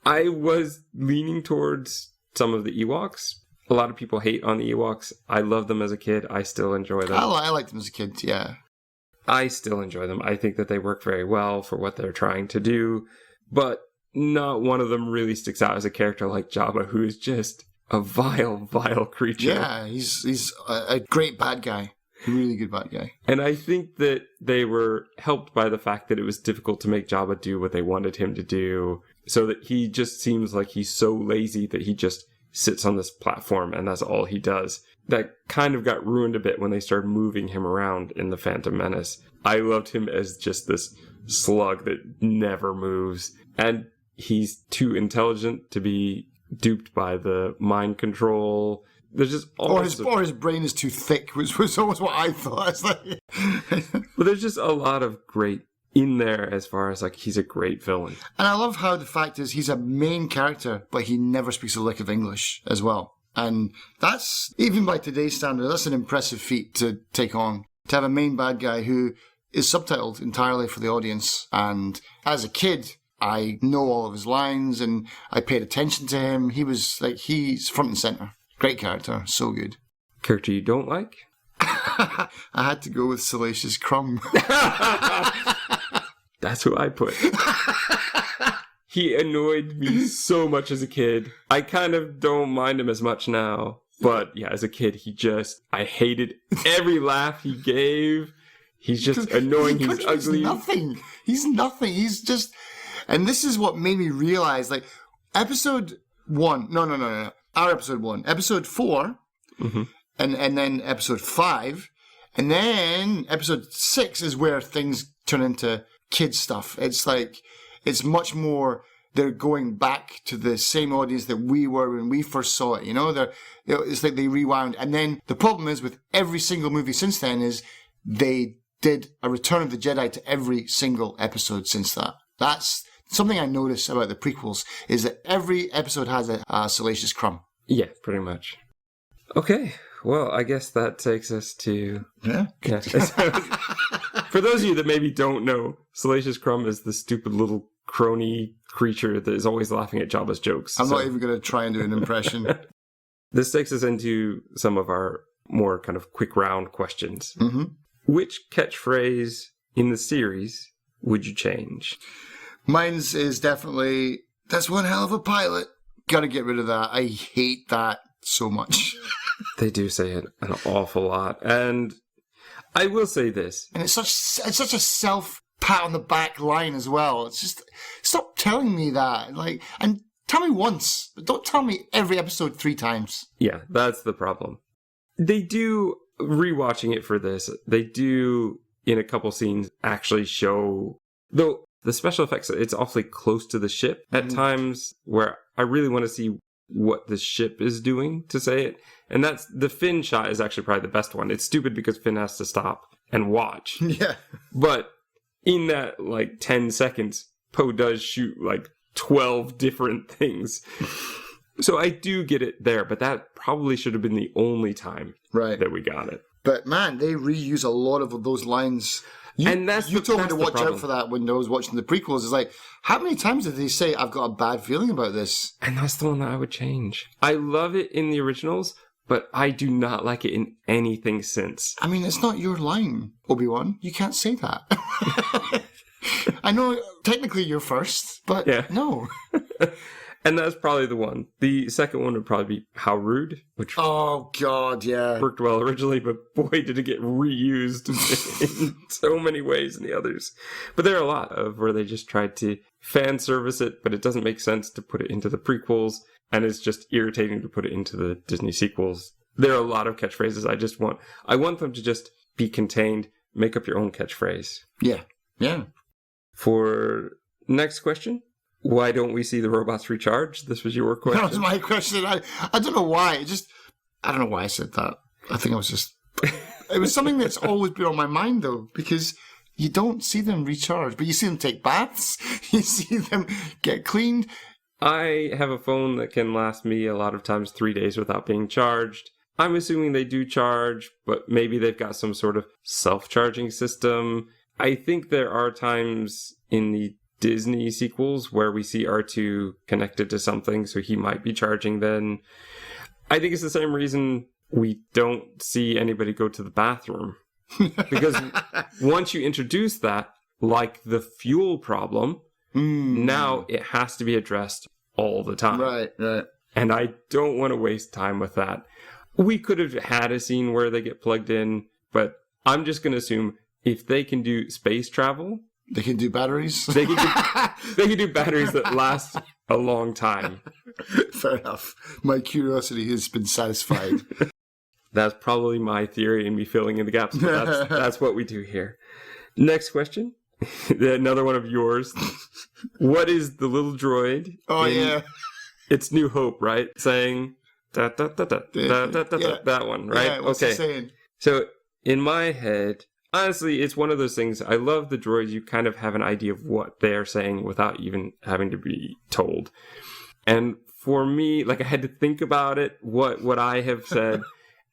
I was leaning towards some of the Ewoks. A lot of people hate on the Ewoks. I loved them as a kid. I still enjoy them. I liked them as a kid, yeah. I still enjoy them. I think that they work very well for what they're trying to do. But not one of them really sticks out as a character like Jabba, who is just a vile, vile creature. Yeah, he's a great bad guy. A really good bad guy. And I think that they were helped by the fact that it was difficult to make Jabba do what they wanted him to do. So that he just seems like he's so lazy that he just sits on this platform and that's all he does. That kind of got ruined a bit when they started moving him around in The Phantom Menace. I loved him as just this slug that never moves. And he's too intelligent to be duped by the mind control. There's just or his brain is too thick, which was always what I thought. It's like but there's just a lot of great in there as far as like he's a great villain. And I love how the fact is he's a main character, but he never speaks a lick of English as well. And that's, even by today's standard, that's an impressive feat to take on. To have a main bad guy who is subtitled entirely for the audience. And as a kid, I know all of his lines and I paid attention to him. He's front and center. Great character. So good. Character you don't like? I had to go with Salacious Crumb. That's who I put. He annoyed me so much as a kid. I kind of don't mind him as much now. But yeah, as a kid, I hated every laugh he gave. He's just annoying. He's ugly. He's nothing. He's just... And this is what made me realize, like, episode 1... No. Our episode 1. Episode 4. Mm-hmm. And then episode 5. And then episode 6 is where things turn into kid stuff. It's like... It's much more, they're going back to the same audience that we were when we first saw it, you know? It's like they rewound. And then the problem is with every single movie since then is they did a Return of the Jedi to every single episode since that. That's something I noticed about the prequels, is that every episode has a Salacious Crumb. Yeah, pretty much. Okay, well, I guess that takes us to... Yeah. For those of you that maybe don't know, Salacious Crumb is the stupid little crony creature that is always laughing at Jabba's jokes. I'm not even going to try and do an impression. This takes us into some of our more kind of quick round questions. Mm-hmm. Which catchphrase in the series would you change? Mine's is definitely, that's one hell of a pilot. Got to get rid of that. I hate that so much. They do say it an awful lot. And I will say this. And it's such a self-pat on the back line as well. It's just, stop telling me that. Like, and tell me once, but don't tell me every episode 3 times. Yeah, that's the problem. They do, rewatching it for this, they do, in a couple scenes, actually show, though the special effects, it's awfully close to the ship at times where I really want to see what the ship is doing to say it. And that's, the Finn shot is actually probably the best one. It's stupid because Finn has to stop and watch. Yeah. But in that, like, 10 seconds, Poe does shoot, like, 12 different things. So I do get it there, but that probably should have been the only time that we got it. But man, they reuse a lot of those lines. You told me to watch out for that when I was watching the prequels. It's like, how many times did they say, I've got a bad feeling about this? And that's the one that I would change. I love it in the originals, but I do not like it in anything since. I mean, it's not your line, Obi-Wan. You can't say that. I know, technically you're first, but no. And that's probably the one. The second one would probably be How Rude, which oh god, yeah, worked well originally, but boy, did it get reused in so many ways in the others. But there are a lot of where they just tried to fan service it, but it doesn't make sense to put it into the prequels, and it's just irritating to put it into the Disney sequels. There are a lot of catchphrases I want them to just be contained, make up your own catchphrase. Yeah. For next question, Why don't we see the robots recharge? This was your question. That was my question. I don't know why. I don't know why I said that. I think I was just... It was something that's always been on my mind, though, because you don't see them recharge, but you see them take baths. You see them get cleaned. I have a phone that can last me a lot of times 3 days without being charged. I'm assuming they do charge, but maybe they've got some sort of self-charging system. I think there are times in the Disney sequels where we see R2 connected to something, so he might be charging then. I think it's the same reason we don't see anybody go to the bathroom. Because once you introduce that, like the fuel problem, now it has to be addressed all the time. Right. And I don't want to waste time with that. We could have had a scene where they get plugged in, but I'm just going to assume if they can do space travel... They can do batteries? They can do batteries that last a long time. Fair enough. My curiosity has been satisfied. That's probably my theory and me filling in the gaps, but that's what we do here. Next question. Another one of yours. What is the little droid? Oh, yeah. It's New Hope, right? Saying, that one, right? Yeah, what's it saying? So, in my head... Honestly, it's one of those things. I love the droids. You kind of have an idea of what they are saying without even having to be told. And for me, like, I had to think about it, what I have said.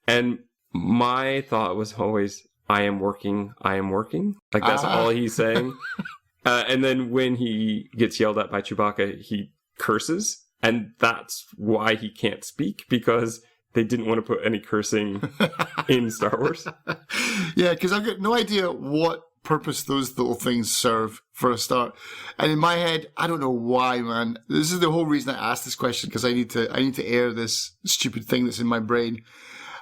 And my thought was always, I am working. Like, that's all he's saying. And then when he gets yelled at by Chewbacca, he curses. And that's why he can't speak, because... they didn't want to put any cursing in Star Wars. Yeah, because I've got no idea what purpose those little things serve for a start. And in my head, I don't know why, man. This is the whole reason I asked this question, because I need to air this stupid thing that's in my brain.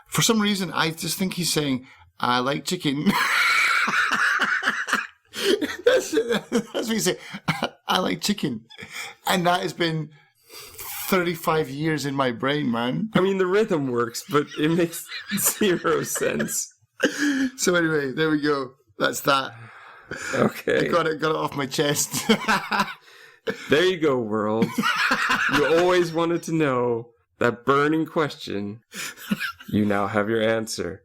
For some reason, I just think he's saying, I like chicken. That's what he said. I like chicken. And that has been... 35 years in my brain, man. I mean, the rhythm works, but it makes zero sense. So anyway, there we go. That's that. Okay. I got it off my chest. There you go, world. You always wanted to know that burning question. You now have your answer.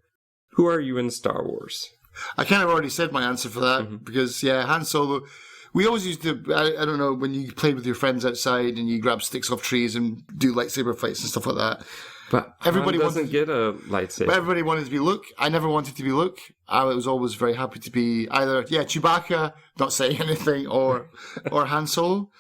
Who are you in Star Wars? I kind of already said my answer for that, because, yeah, Han Solo... We always used to, I don't know, when you played with your friends outside and you grab sticks off trees and do lightsaber fights and stuff like that. But everybody doesn't get a lightsaber. But everybody wanted to be Luke. I never wanted to be Luke. I was always very happy to be either, Chewbacca, not saying anything, or Han Solo.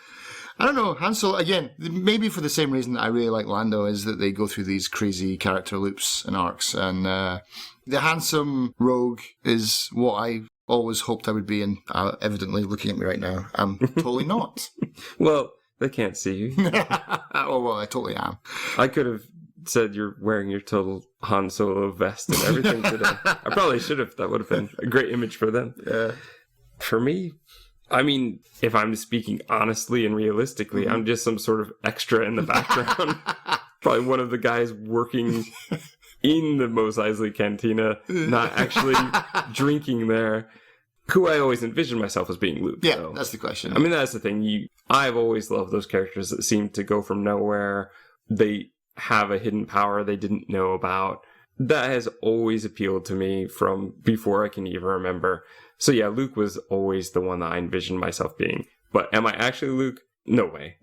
I don't know, Han Solo, again, maybe for the same reason that I really like Lando, is that they go through these crazy character loops and arcs. And the handsome rogue is what I... always hoped I would be, and evidently looking at me right now, I'm totally not. Well, they can't see you. Oh, well, I totally am. I could have said you're wearing your total Han Solo vest and everything today. I probably should have. That would have been a great image for them. Yeah. For me, I mean, if I'm speaking honestly and realistically, I'm just some sort of extra in the background. Probably one of the guys working... in the Mos Eisley Cantina, not actually drinking there, who I always envisioned myself as being Luke. Yeah, so. That's the question. I mean, that's the thing. I've always loved those characters that seem to go from nowhere. They have a hidden power they didn't know about. That has always appealed to me from before I can even remember. So yeah, Luke was always the one that I envisioned myself being. But am I actually Luke? No way.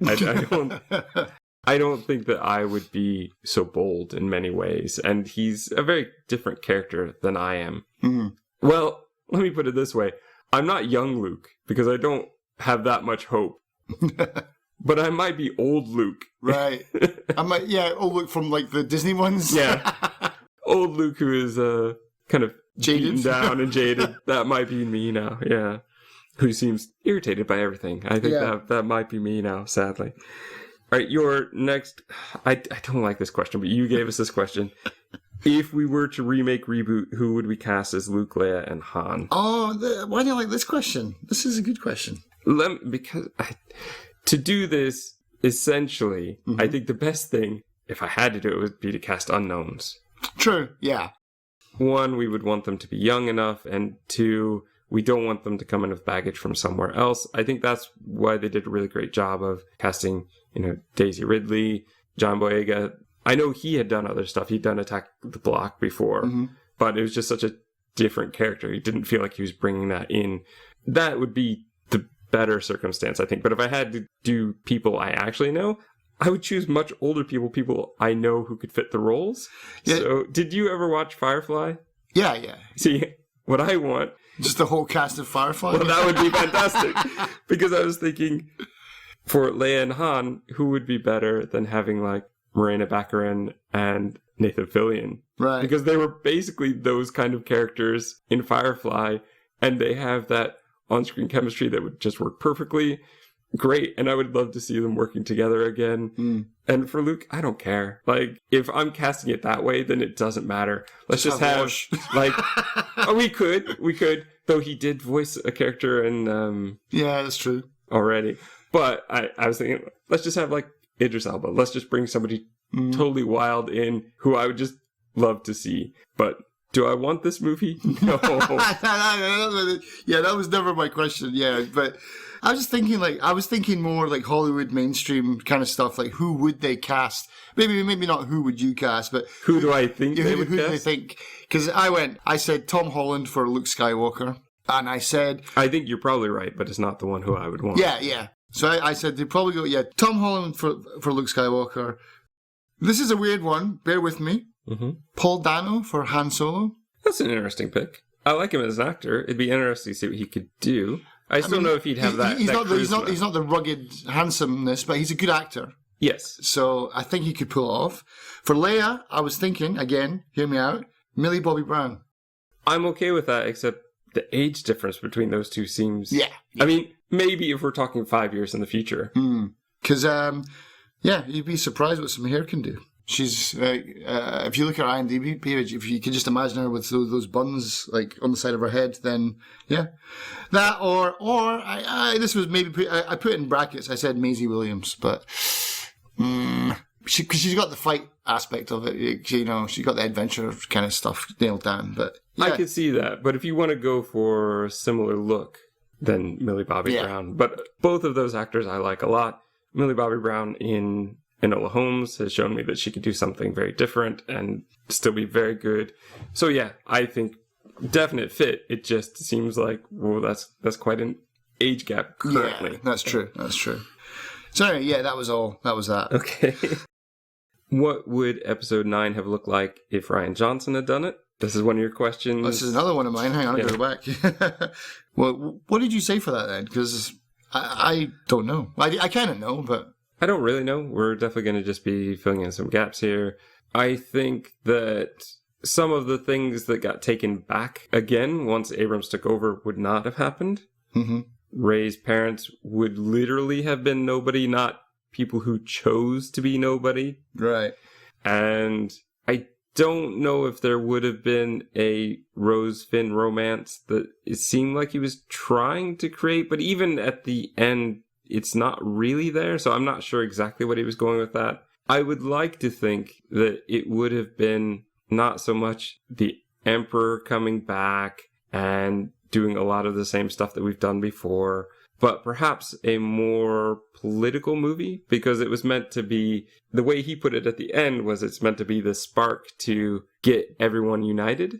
I don't think that I would be so bold in many ways. And he's a very different character than I am. Mm-hmm. Well, let me put it this way. I'm not young Luke, because I don't have that much hope. But I might be old Luke. Right. Old Luke from, like, the Disney ones. Yeah. Old Luke who is kind of jaded, beaten down and jaded. That might be me now, yeah. Who seems irritated by everything. I think that might be me now, sadly. All right, your next... I don't like this question, but you gave us this question. If we were to reboot, who would we cast as Luke, Leia, and Han? Oh, why do you like this question? This is a good question. To do this, essentially, I think the best thing, if I had to do it, would be to cast unknowns. True, yeah. 1, we would want them to be young enough, and 2, We don't want them to come in with baggage from somewhere else. I think that's why they did a really great job of casting, Daisy Ridley, John Boyega. I know he had done other stuff. He'd done Attack the Block before, but it was just such a different character. He didn't feel like he was bringing that in. That would be the better circumstance, I think. But if I had to do people I actually know, I would choose much older people I know who could fit the roles. Yeah. So, did you ever watch Firefly? Yeah. See, what I want... Just the whole cast of Firefly? Well, that would be fantastic. Because I was thinking, for Leia and Han, who would be better than having, like, Morena Baccarin and Nathan Fillion? Right. Because they were basically those kind of characters in Firefly, and they have that on-screen chemistry that would just work perfectly. Great, and I would love to see them working together again. And for Luke, I don't care. Like, if I'm casting it that way, then it doesn't matter. Let's just have like, we could. Though he did voice a character in yeah, that's true. Already. But I was thinking, let's just have like Idris Elba. Let's just bring somebody totally wild in who I would just love to see. But do I want this movie? No. Yeah, that was never my question. Yeah, but I was thinking more like Hollywood mainstream kind of stuff. Like, who would they cast? Maybe not who would you cast, but who do I think they would who cast? Do they think? Because I said Tom Holland for Luke Skywalker, and I said I think you're probably right, but it's not the one who I would want. Yeah. So I said they'd probably go Tom Holland for Luke Skywalker. This is a weird one. Bear with me. Paul Dano for Han Solo. That's an interesting pick. I like him as an actor. It'd be interesting to see what he could do. I still don't know if he'd have that. He's not the rugged handsomeness, but he's a good actor. Yes. So I think he could pull it off. For Leia, I was thinking, again, hear me out, Millie Bobby Brown. I'm okay with that, except the age difference between those two seems... Yeah. I mean, maybe if we're talking 5 years in the future. Because, you'd be surprised what some hair can do. She's, if you look at her IMDb page, if you could just imagine her with those buns, like, on the side of her head, then, yeah. That, or this was maybe, I put it in brackets, I said Maisie Williams, but, because she's got the fight aspect of it, she's got the adventure kind of stuff nailed down, but, yeah. I could see that, but if you want to go for a similar look, then Millie Bobby Brown. But both of those actors I like a lot. Millie Bobby Brown in Enola Holmes has shown me that she could do something very different and still be very good. So yeah, I think definite fit. It just seems like, well, that's quite an age gap currently. Yeah, that's true. So anyway, yeah, that was all. That was that. Okay. What would episode 9 have looked like if Rian Johnson had done it? This is one of your questions. This is another one of mine. Hang on, I'll go back. Well, what did you say for that then? Because I don't know. I kind of know, but... I don't really know. We're definitely going to just be filling in some gaps here. I think that some of the things that got taken back again once Abrams took over would not have happened. Rey's parents would literally have been nobody, not people who chose to be nobody. Right. And I don't know if there would have been a Rose-Finn romance that it seemed like he was trying to create, but even at the end, it's not really there, so I'm not sure exactly what he was going with that. I would like to think that it would have been not so much the Emperor coming back and doing a lot of the same stuff that we've done before, but perhaps a more political movie, because it was meant to be, the way he put it at the end was it's meant to be the spark to get everyone united,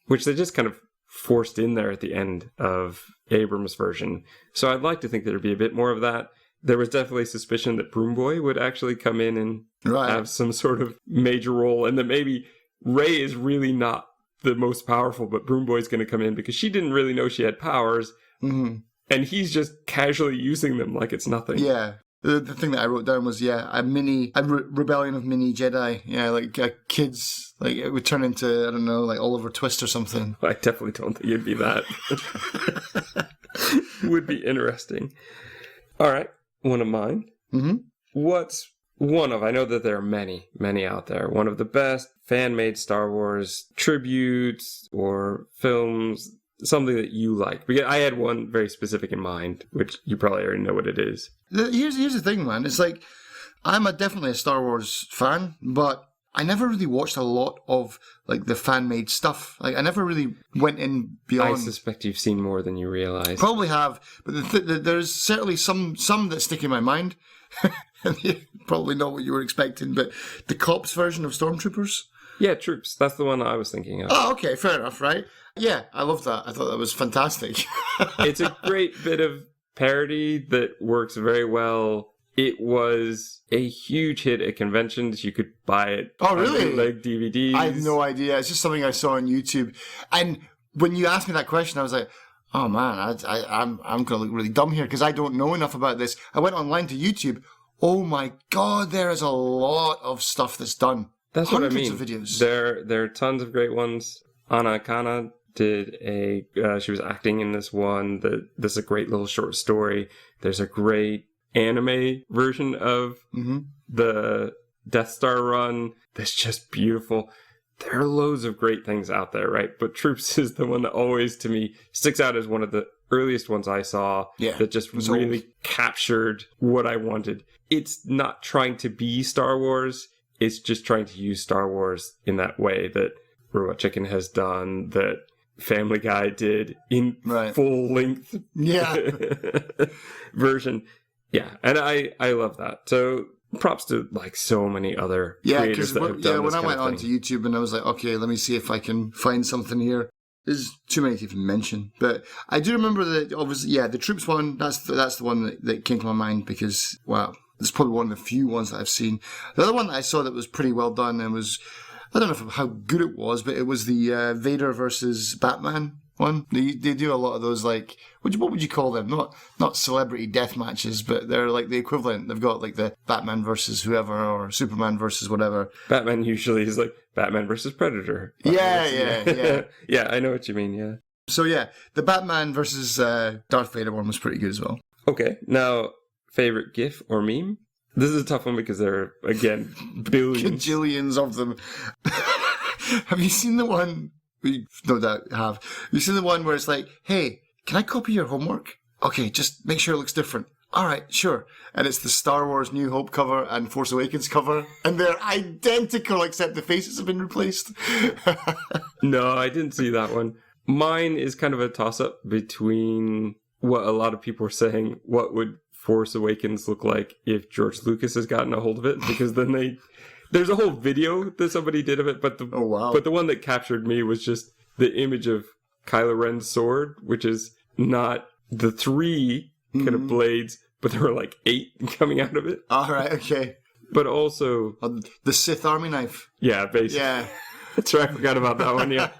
which they just kind of forced in there at the end of Abrams' version. So I'd like to think there'd be a bit more of that. There was definitely suspicion that Broom Boy would actually come in and have some sort of major role, and that maybe Rey is really not the most powerful, but Broom Boy's going to come in because she didn't really know she had powers, and he's just casually using them like it's nothing. Yeah. The thing that I wrote down was, a rebellion of mini Jedi. Yeah, like kids, like it would turn into, I don't know, like Oliver Twist or something. I definitely don't think it'd be that. Would be interesting. All right, one of mine. What's one of, I know that there are many, many out there, one of the best fan-made Star Wars tributes or films, something that you like? Because I had one very specific in mind, which you probably already know what it is. Here's the thing, man. It's like, I'm definitely a Star Wars fan, but I never really watched a lot of like the fan-made stuff. Like I never really went in beyond. I suspect you've seen more than you realize. Probably have, but there's certainly some that stick in my mind. Probably not what you were expecting, but the cops version of Stormtroopers. Yeah, Troops. That's the one I was thinking of. Oh, okay, fair enough, right? Yeah, I love that. I thought that was fantastic. It's a great bit of parody that works very well. It was a huge hit at conventions. You could buy it. Oh, really? Like DVDs. I had no idea. It's just something I saw on YouTube. And when you asked me that question, I was like, oh man, I'm going to look really dumb here because I don't know enough about this. I went online to YouTube. Oh my God, there is a lot of stuff that's done. That's Hundreds what I mean. Of videos. There are tons of great ones. Anna Akana did she was acting in this one. This is a great little short story. There's a great anime version of the Death Star run that's just beautiful. There are loads of great things out there, right? But Troops is the one that always, to me, sticks out as one of the earliest ones I saw that just really captured what I wanted. It's not trying to be Star Wars. It's just trying to use Star Wars in that way that Robot Chicken has done, that Family Guy did in full length version. Yeah, and I love that. So props to like so many other creators that have done when this I kind went of onto YouTube and I was like, okay, let me see if I can find something here. There's too many to even mention, but I do remember that obviously, the Troops one. That's the one that came to my mind because it's probably one of the few ones that I've seen. The other one that I saw that was pretty well done and was, I don't know how good it was, but it was the Vader versus Batman one. They do a lot of those, like, what would you call them? Not celebrity death matches, but they're like the equivalent. They've got like the Batman versus whoever or Superman versus whatever. Batman usually is like Batman versus Predator. Yeah. Yeah, I know what you mean, yeah. So the Batman versus Darth Vader one was pretty good as well. Okay, now, favorite GIF or meme? This is a tough one because there are, again, billions. Gajillions of them. Have you seen the one? We no doubt have. You seen the one where it's like, hey, can I copy your homework? Okay, just make sure it looks different. All right, sure. And it's the Star Wars New Hope cover and Force Awakens cover. And they're identical except the faces have been replaced. No, I didn't see that one. Mine is kind of a toss-up between what a lot of people are saying. What would Force Awakens look like if George Lucas has gotten a hold of it? Because then there's a whole video that somebody did of it, but the one that captured me was just the image of Kylo Ren's sword, which is not the 3 kind of blades, but there were like 8 coming out of it. All right, okay. But also the Sith Army knife. Yeah, basically. Yeah, that's right. I forgot about that one. Yeah.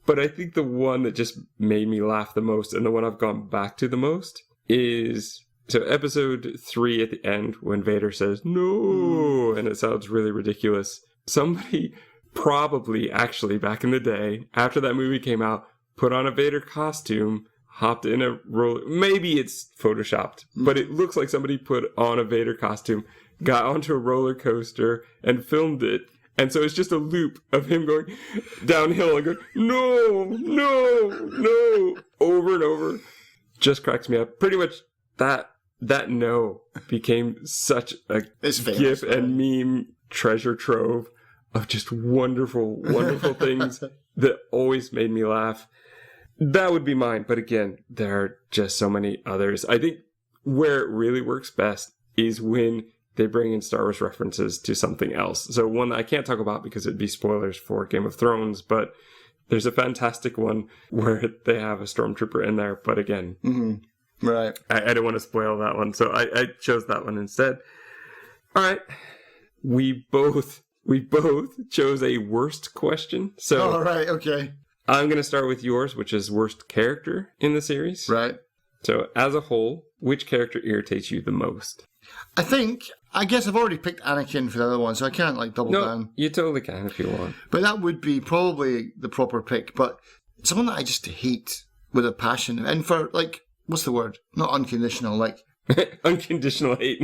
But I think the one that just made me laugh the most, and the one I've gone back to the most, is episode 3 at the end when Vader says no, and it sounds really ridiculous. Somebody probably actually back in the day, after that movie came out, put on a Vader costume, hopped in a roller. Maybe it's photoshopped, but it looks like somebody put on a Vader costume, got onto a roller coaster, and filmed it. And so it's just a loop of him going downhill and going, no, over and over. Just cracks me up. Pretty much that no became such a GIF and meme treasure trove of just wonderful, wonderful things that always made me laugh. That would be mine. But again, there are just so many others. I think where it really works best is when they bring in Star Wars references to something else. So one that I can't talk about because it'd be spoilers for Game of Thrones, but there's a fantastic one where they have a stormtrooper in there. But again, right, I don't want to spoil that one, so I chose that one instead. All right, we both chose a worst question. So all right, okay. I'm going to start with yours, which is worst character in the series. Right. So as a whole, which character irritates you the most? I guess I've already picked Anakin for the other one, so I can't double down. You totally can if you want. But that would be probably the proper pick. But someone that I just hate with a passion, and for what's the word? Not unconditional, unconditional hate.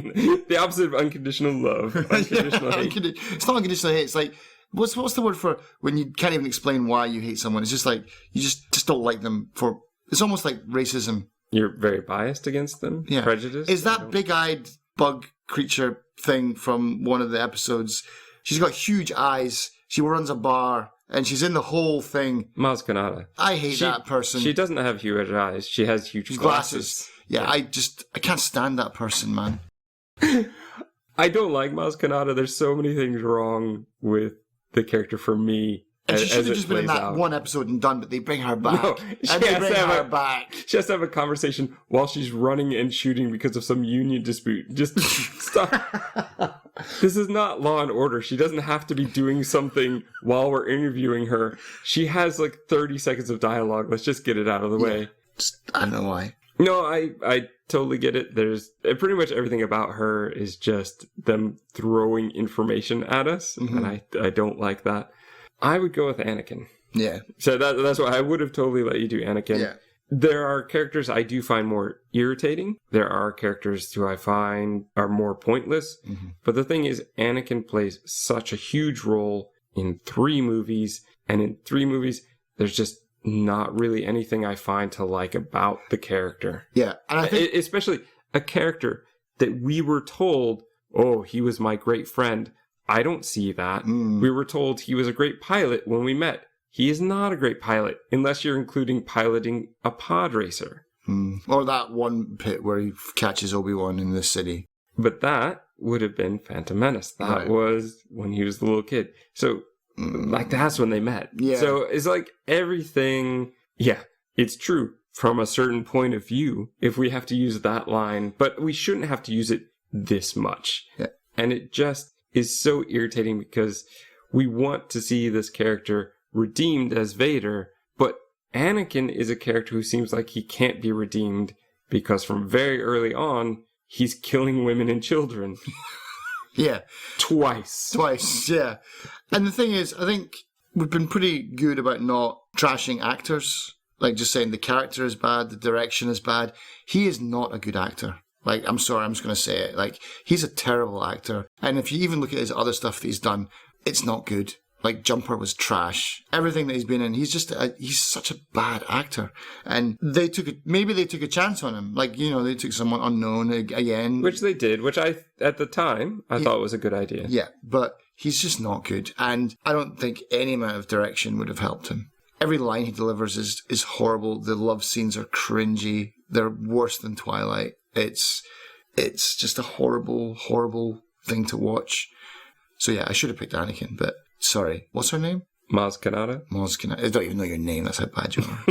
The opposite of unconditional love. Unconditional hate. It's not unconditional hate. It's like what's the word for when you can't even explain why you hate someone? It's just like you just don't like them for. It's almost like racism. You're very biased against them. Yeah. Prejudice. Is that big-eyed bug creature thing from one of the episodes She's got huge eyes. She runs a bar, and she's in the whole thing. Maz Kanata. I hate that person. She doesn't have huge eyes. She has huge glasses. Yeah, I can't stand that person, man. I don't like Maz Kanata. There's so many things wrong with the character for me. And she should have just been in that one episode and done, but they bring her back. No, She has to have a conversation while she's running and shooting because of some union dispute. Just stop. This is not Law and Order. She doesn't have to be doing something while we're interviewing her. She has like 30 seconds of dialogue. Let's just get it out of the way. I don't know why. No, I totally get it. There's pretty much everything about her is just them throwing information at us, and I don't like that. I would go with Anakin. Yeah. So that's why I would have totally let you do Anakin. Yeah. There are characters I do find more irritating. There are characters who I find are more pointless. Mm-hmm. But the thing is, Anakin plays such a huge role in 3 movies. And in 3 movies, there's just not really anything I find to like about the character. Yeah. And I think... Especially a character that we were told, oh, he was my great friend. I don't see that. We were told he was a great pilot when we met. He is not a great pilot, unless you're including piloting a pod racer. Or that one pit where he catches Obi-Wan in the city. But that would have been Phantom Menace. That was when he was the little kid. So, like, that's when they met. Yeah. So, it's like everything... Yeah, it's true from a certain point of view, if we have to use that line. But we shouldn't have to use it this much. Yeah. And it just... is so irritating because we want to see this character redeemed as Vader, but Anakin is a character who seems like he can't be redeemed because from very early on, he's killing women and children. Yeah. Twice, yeah. And the thing is, I think we've been pretty good about not trashing actors, like just saying the character is bad, the direction is bad. He is not a good actor. Like, I'm sorry, I'm just going to say it. Like, he's a terrible actor. And if you even look at his other stuff that he's done, it's not good. Like, Jumper was trash. Everything that he's been in, he's such a bad actor. And maybe they took a chance on him. Like, they took someone unknown again. Which they did, which at the time, I thought was a good idea. Yeah, but he's just not good. And I don't think any amount of direction would have helped him. Every line he delivers is horrible. The love scenes are cringy. They're worse than Twilight. It's just a horrible, horrible thing to watch. So yeah, I should have picked Anakin, but sorry. What's her name? Maz Kanata. Maz Kanata. I don't even know your name. That's how bad you are.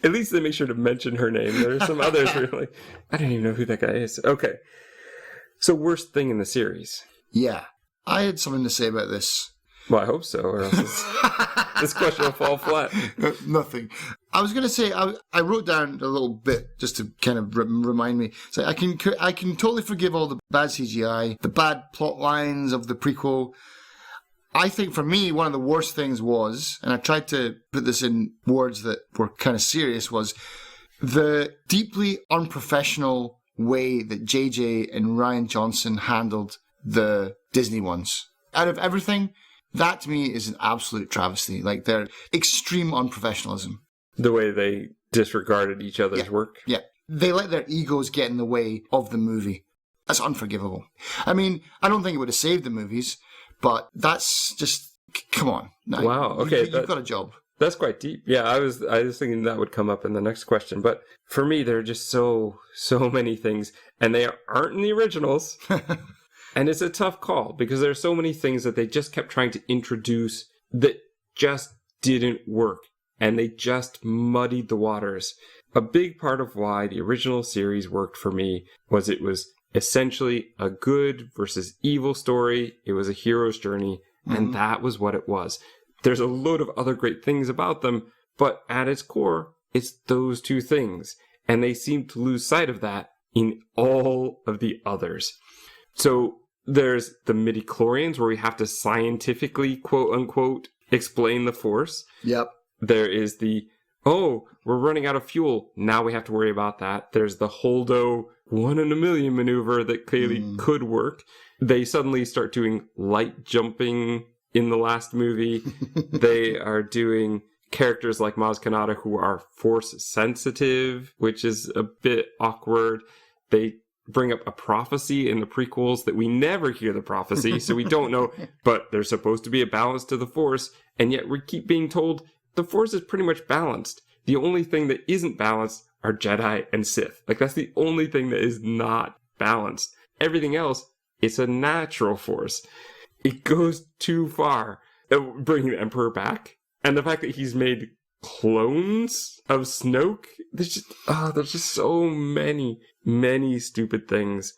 At least they make sure to mention her name. There are some others who are like, I don't even know who that guy is. Okay. So worst thing in the series. Yeah. I had something to say about this. Well, I hope so, or else this question will fall flat. Nothing. I was going to say, I wrote down a little bit just to kind of remind me. So I can totally forgive all the bad CGI, the bad plot lines of the prequel. I think for me, one of the worst things was, and I tried to put this in words that were kind of serious, was the deeply unprofessional way that JJ and Rian Johnson handled the Disney ones. Out of everything, that to me is an absolute travesty. Like, their extreme unprofessionalism. The way they disregarded each other's work? Yeah. They let their egos get in the way of the movie. That's unforgivable. I mean, I don't think it would have saved the movies, but that's just... Come on. No, wow, okay. You've got a job. That's quite deep. Yeah, I was thinking that would come up in the next question. But for me, there are just so many things. And they aren't in the originals. And it's a tough call because there are so many things that they just kept trying to introduce that just didn't work. And they just muddied the waters. A big part of why the original series worked for me was it was essentially a good versus evil story. It was a hero's journey. And that was what it was. There's a load of other great things about them. But at its core, it's those two things. And they seem to lose sight of that in all of the others. So there's the midichlorians where we have to scientifically, quote unquote, explain the Force. Yep. There is we're running out of fuel. Now we have to worry about that. There's the Holdo 1 in a million maneuver that clearly could work. They suddenly start doing light jumping in the last movie. They are doing characters like Maz Kanata who are Force sensitive, which is a bit awkward. They bring up a prophecy in the prequels that we never hear the prophecy, so we don't know, but there's supposed to be a balance to the Force, and yet we keep being told the Force is pretty much balanced. The only thing that isn't balanced are Jedi and Sith. Like, that's the only thing that is not balanced. Everything else, it's a natural Force. It goes too far. Bringing the Emperor back, and the fact that he's made clones of Snoke, there's just so many stupid things.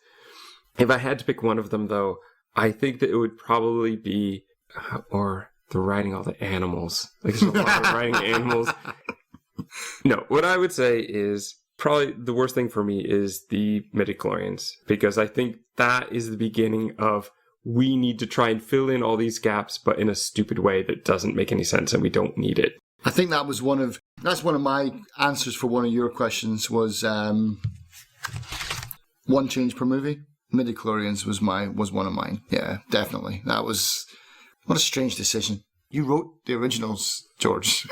If I had to pick one of them, though, I think that it would probably be or the writing all the animals. Like, there's a lot of writing animals. No, what I would say is probably the worst thing for me is the midichlorians, because I think that is the beginning of we need to try and fill in all these gaps, but in a stupid way that doesn't make any sense, and we don't need it. I think that's one of my answers for one of your questions was one change per movie. Midichlorians was one of mine. Yeah, definitely. That was what a strange decision. You wrote the originals, George.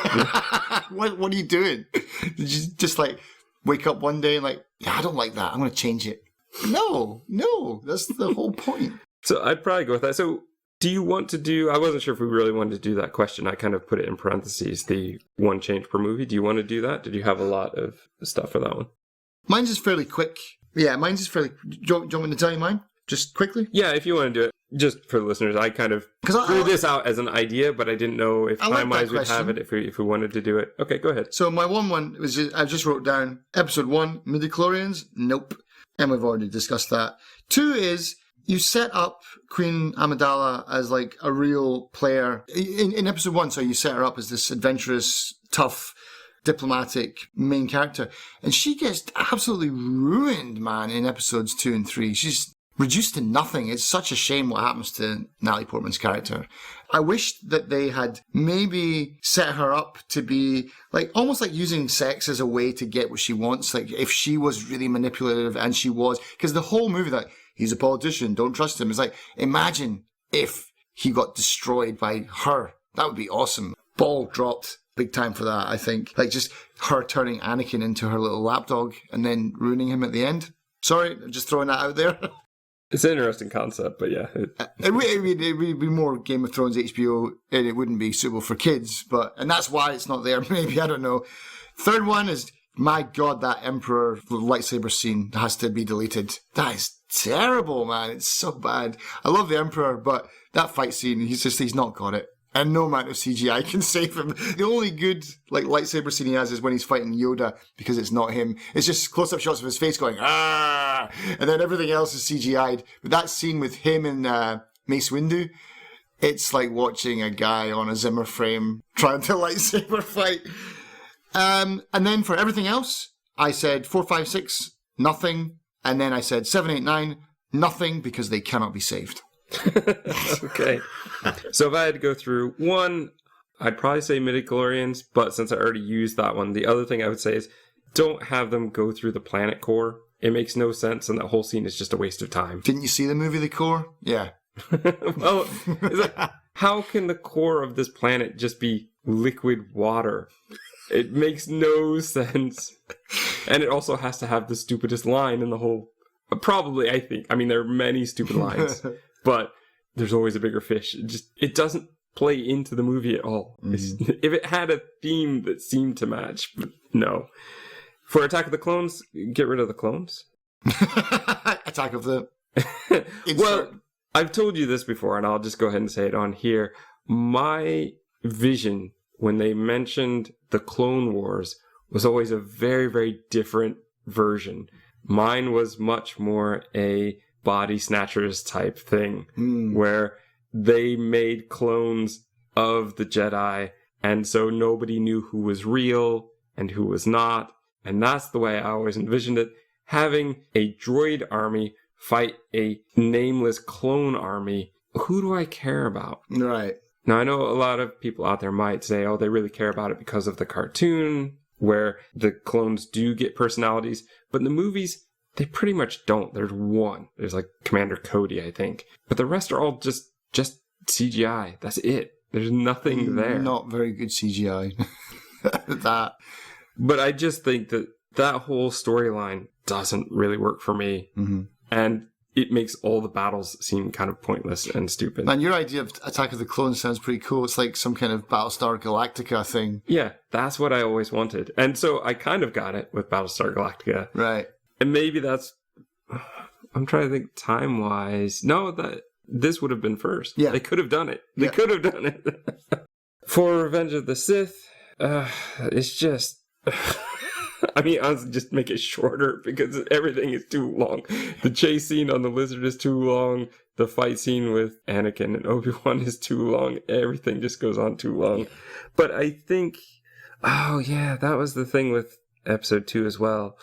What are you doing? Did you just like wake up one day and like, yeah, I don't like that, I'm going to change it? No, that's the whole point. So I'd probably go with that. So do you want to do, I wasn't sure if we really wanted to do that question. I kind of put it in parentheses, the one change per movie. Do you want to do that? Did you have a lot of stuff for that one? Mine's is fairly quick. Yeah, mine's is fairly, do you want me to tell you mine? Just quickly? Yeah, if you want to do it. Just for the listeners, I kind of threw this out as an idea, but I didn't know if time-wise we'd have it if we wanted to do it. Okay, go ahead. So my one was I just wrote down episode 1, midichlorians. Nope. And we've already discussed that. 2 is you set up Queen Amidala as like a real player. In episode 1, so you set her up as this adventurous, tough, diplomatic main character. And she gets absolutely ruined, man, in episodes 2 and 3. She's reduced to nothing. It's such a shame what happens to Natalie Portman's character. I wish that they had maybe set her up to be like almost like using sex as a way to get what she wants. Like if she was really manipulative, and she was, because the whole movie, like, he's a politician, don't trust him. It's like, imagine if he got destroyed by her. That would be awesome. Ball dropped big time for that, I think. Like just her turning Anakin into her little lapdog and then ruining him at the end. Sorry, I'm just throwing that out there. It's an interesting concept, but yeah. It would be more Game of Thrones HBO, and it wouldn't be suitable for kids, and that's why it's not there, maybe, I don't know. Third one is, my God, that Emperor lightsaber scene has to be deleted. That is terrible, man. It's so bad. I love the Emperor, but that fight scene, he's not got it. And no amount of CGI can save him. The only good lightsaber scene he has is when he's fighting Yoda, because it's not him. It's just close-up shots of his face going, ah! And then everything else is CGI'd. But that scene with him and Mace Windu, it's like watching a guy on a Zimmer frame trying to lightsaber fight. And then for everything else, I said 4, 5, 6, nothing. And then I said 7, 8, 9, nothing, because they cannot be saved. Okay. So if I had to go through one, I'd probably say midichlorians, but since I already used that one, the other thing I would say is don't have them go through the planet core. It makes no sense, and that whole scene is just a waste of time. Didn't you see the movie The Core? Yeah. Well, it's like, how can the core of this planet just be liquid water? It makes no sense. And it also has to have the stupidest line in the whole... Probably, I think. I mean, there are many stupid lines. But there's always a bigger fish. It doesn't play into the movie at all. Mm-hmm. If it had a theme that seemed to match, but no. For Attack of the Clones, get rid of the clones. Attack of the... Well, I've told you this before, and I'll just go ahead and say it on here. My vision, when they mentioned the Clone Wars, was always a very, very different version. Mine was much more a body snatchers type thing, where they made clones of the Jedi, and so nobody knew who was real and who was not. And that's the way I always envisioned it. Having a droid army fight a nameless clone army, who do I care about? Right. Now, I know a lot of people out there might say, oh, they really care about it because of the cartoon, where the clones do get personalities. But in the movies, they pretty much don't. There's one. There's like Commander Cody, I think. But the rest are all just CGI. That's it. There's nothing there. Not very good CGI. That. But I just think that that whole storyline doesn't really work for me. Mm-hmm. And it makes all the battles seem kind of pointless and stupid. And your idea of Attack of the Clones sounds pretty cool. It's like some kind of Battlestar Galactica thing. Yeah, that's what I always wanted. And so I kind of got it with Battlestar Galactica. Right. And maybe that's... I'm trying to think time-wise. No, this would have been first. Yeah. They could have done it. They could have done it. For Revenge of the Sith, it's just... I mean, honestly, just make it shorter because everything is too long. The chase scene on the lizard is too long. The fight scene with Anakin and Obi-Wan is too long. Everything just goes on too long. But I think... Oh, yeah, that was the thing with Episode 2 as well.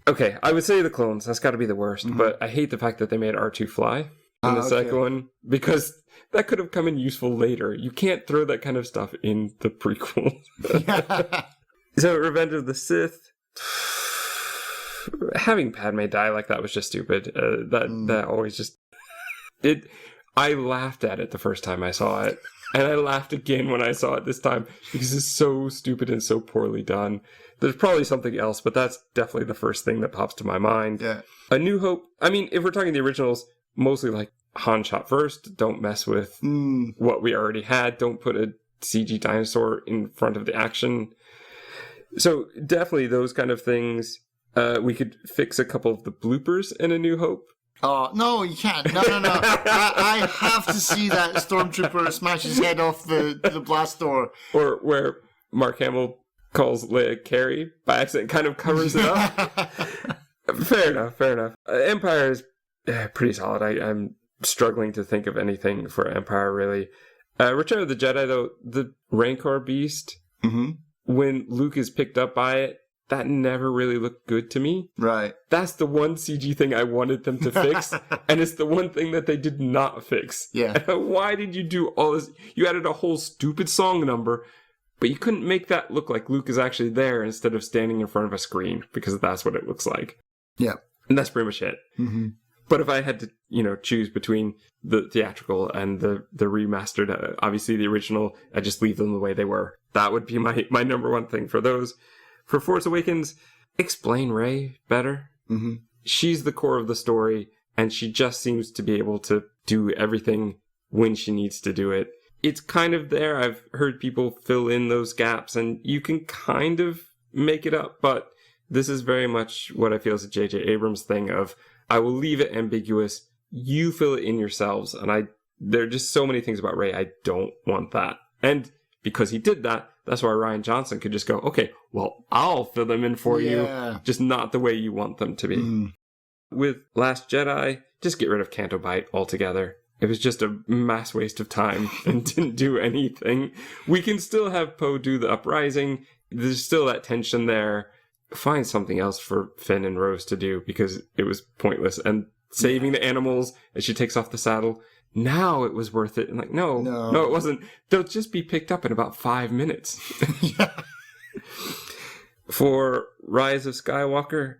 Okay, I would say the clones. That's got to be the worst. Mm-hmm. But I hate the fact that they made R2 fly in the second one because that could have come in useful later. You can't throw that kind of stuff in the prequel. So, Revenge of the Sith, having Padme die like that was just stupid. That always just... I laughed at it the first time I saw it. And I laughed again when I saw it this time because it's so stupid and so poorly done. There's probably something else, but that's definitely the first thing that pops to my mind. Yeah. A New Hope, I mean, if we're talking the originals, mostly like Han shot first. Don't mess with what we already had. Don't put a CG dinosaur in front of the action. So definitely those kind of things. We could fix a couple of the bloopers in A New Hope. Oh, no, you can't. No. I have to see that Stormtrooper smash his head off the blast door. Or where Mark Hamill calls Leia Carrie by accident, kind of covers it up. Fair enough. Empire is pretty solid. I'm struggling to think of anything for Empire, really. Return of the Jedi, though, the Rancor beast, when Luke is picked up by it, that never really looked good to me. Right. That's the one CG thing I wanted them to fix, and it's the one thing that they did not fix. Yeah. Why did you do all this? You added a whole stupid song number, but you couldn't make that look like Luke is actually there instead of standing in front of a screen, because that's what it looks like. Yeah. And that's pretty much it. Mm-hmm. But if I had to, choose between the theatrical and the remastered, obviously the original, I just leave them the way they were. That would be my number one thing for those. For Force Awakens, explain Rey better. Mm-hmm. She's the core of the story, and she just seems to be able to do everything when she needs to do it. It's kind of there. I've heard people fill in those gaps, and you can kind of make it up, but this is very much what I feel is a J.J. Abrams thing of, I will leave it ambiguous. You fill it in yourselves, and there are just so many things about Rey. I don't want that. And because he did that, that's why Rian Johnson could just go, okay, well, I'll fill them in for you, just not the way you want them to be. Mm. With Last Jedi, just get rid of Canto Bight altogether. It was just a mass waste of time and didn't do anything. We can still have Poe do the uprising. There's still that tension there. Find something else for Finn and Rose to do because it was pointless. And saving the animals as she takes off the saddle, now it was worth it. And like, no, it wasn't. They'll just be picked up in about 5 minutes. For Rise of Skywalker,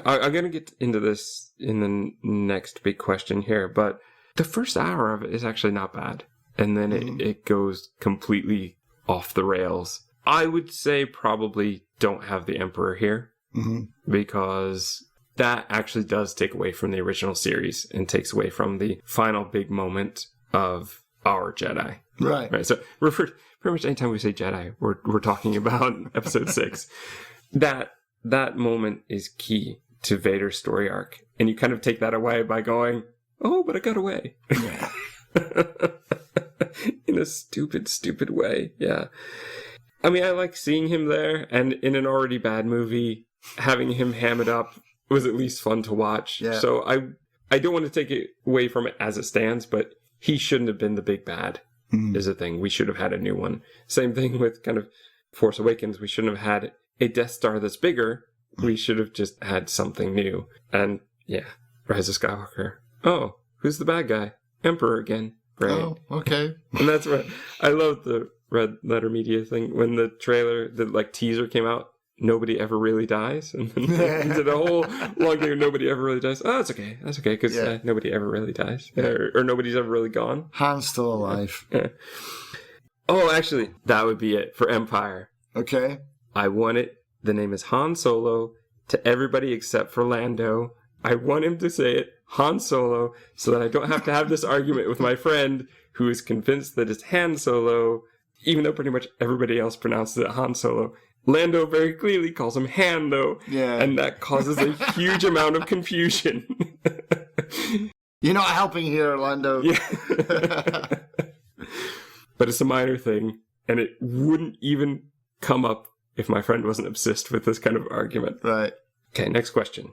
I'm going to get into this in the next big question here, but the first hour of it is actually not bad. And then it goes completely off the rails. I would say probably don't have the Emperor here because that actually does take away from the original series and takes away from the final big moment of our Jedi. Right. So pretty much anytime we say Jedi, we're talking about Episode 6. That moment is key to Vader's story arc. And you kind of take that away by going, oh, but it got away. Yeah. In a stupid way. Yeah. I mean, I like seeing him there, and in an already bad movie, having him ham it up was at least fun to watch. Yeah. So I don't want to take it away from it as it stands, but he shouldn't have been the big bad is a thing. We should have had a new one. Same thing with kind of Force Awakens. We shouldn't have had a Death Star that's bigger. We should have just had something new. And yeah, Rise of Skywalker. Oh, who's the bad guy? Emperor again. Great. Oh, okay. And that's what I love the Red Letter Media thing. When the trailer, the teaser came out, nobody ever really dies. And then did a whole long thing, nobody ever really dies. Oh, that's okay. That's okay, because nobody ever really dies. Or nobody's ever really gone. Han's still alive. Oh, actually, that would be it for Empire. Okay. I want it the name is Han Solo to everybody except for Lando. I want him to say it, Han Solo, so that I don't have to have this argument with my friend who is convinced that it's Han Solo, even though pretty much everybody else pronounces it Han Solo. Lando very clearly calls him Han, though, and that causes a huge amount of confusion. You're not helping here, Lando. Yeah. But it's a minor thing, and it wouldn't even come up if my friend wasn't obsessed with this kind of argument. Right. Okay, next question.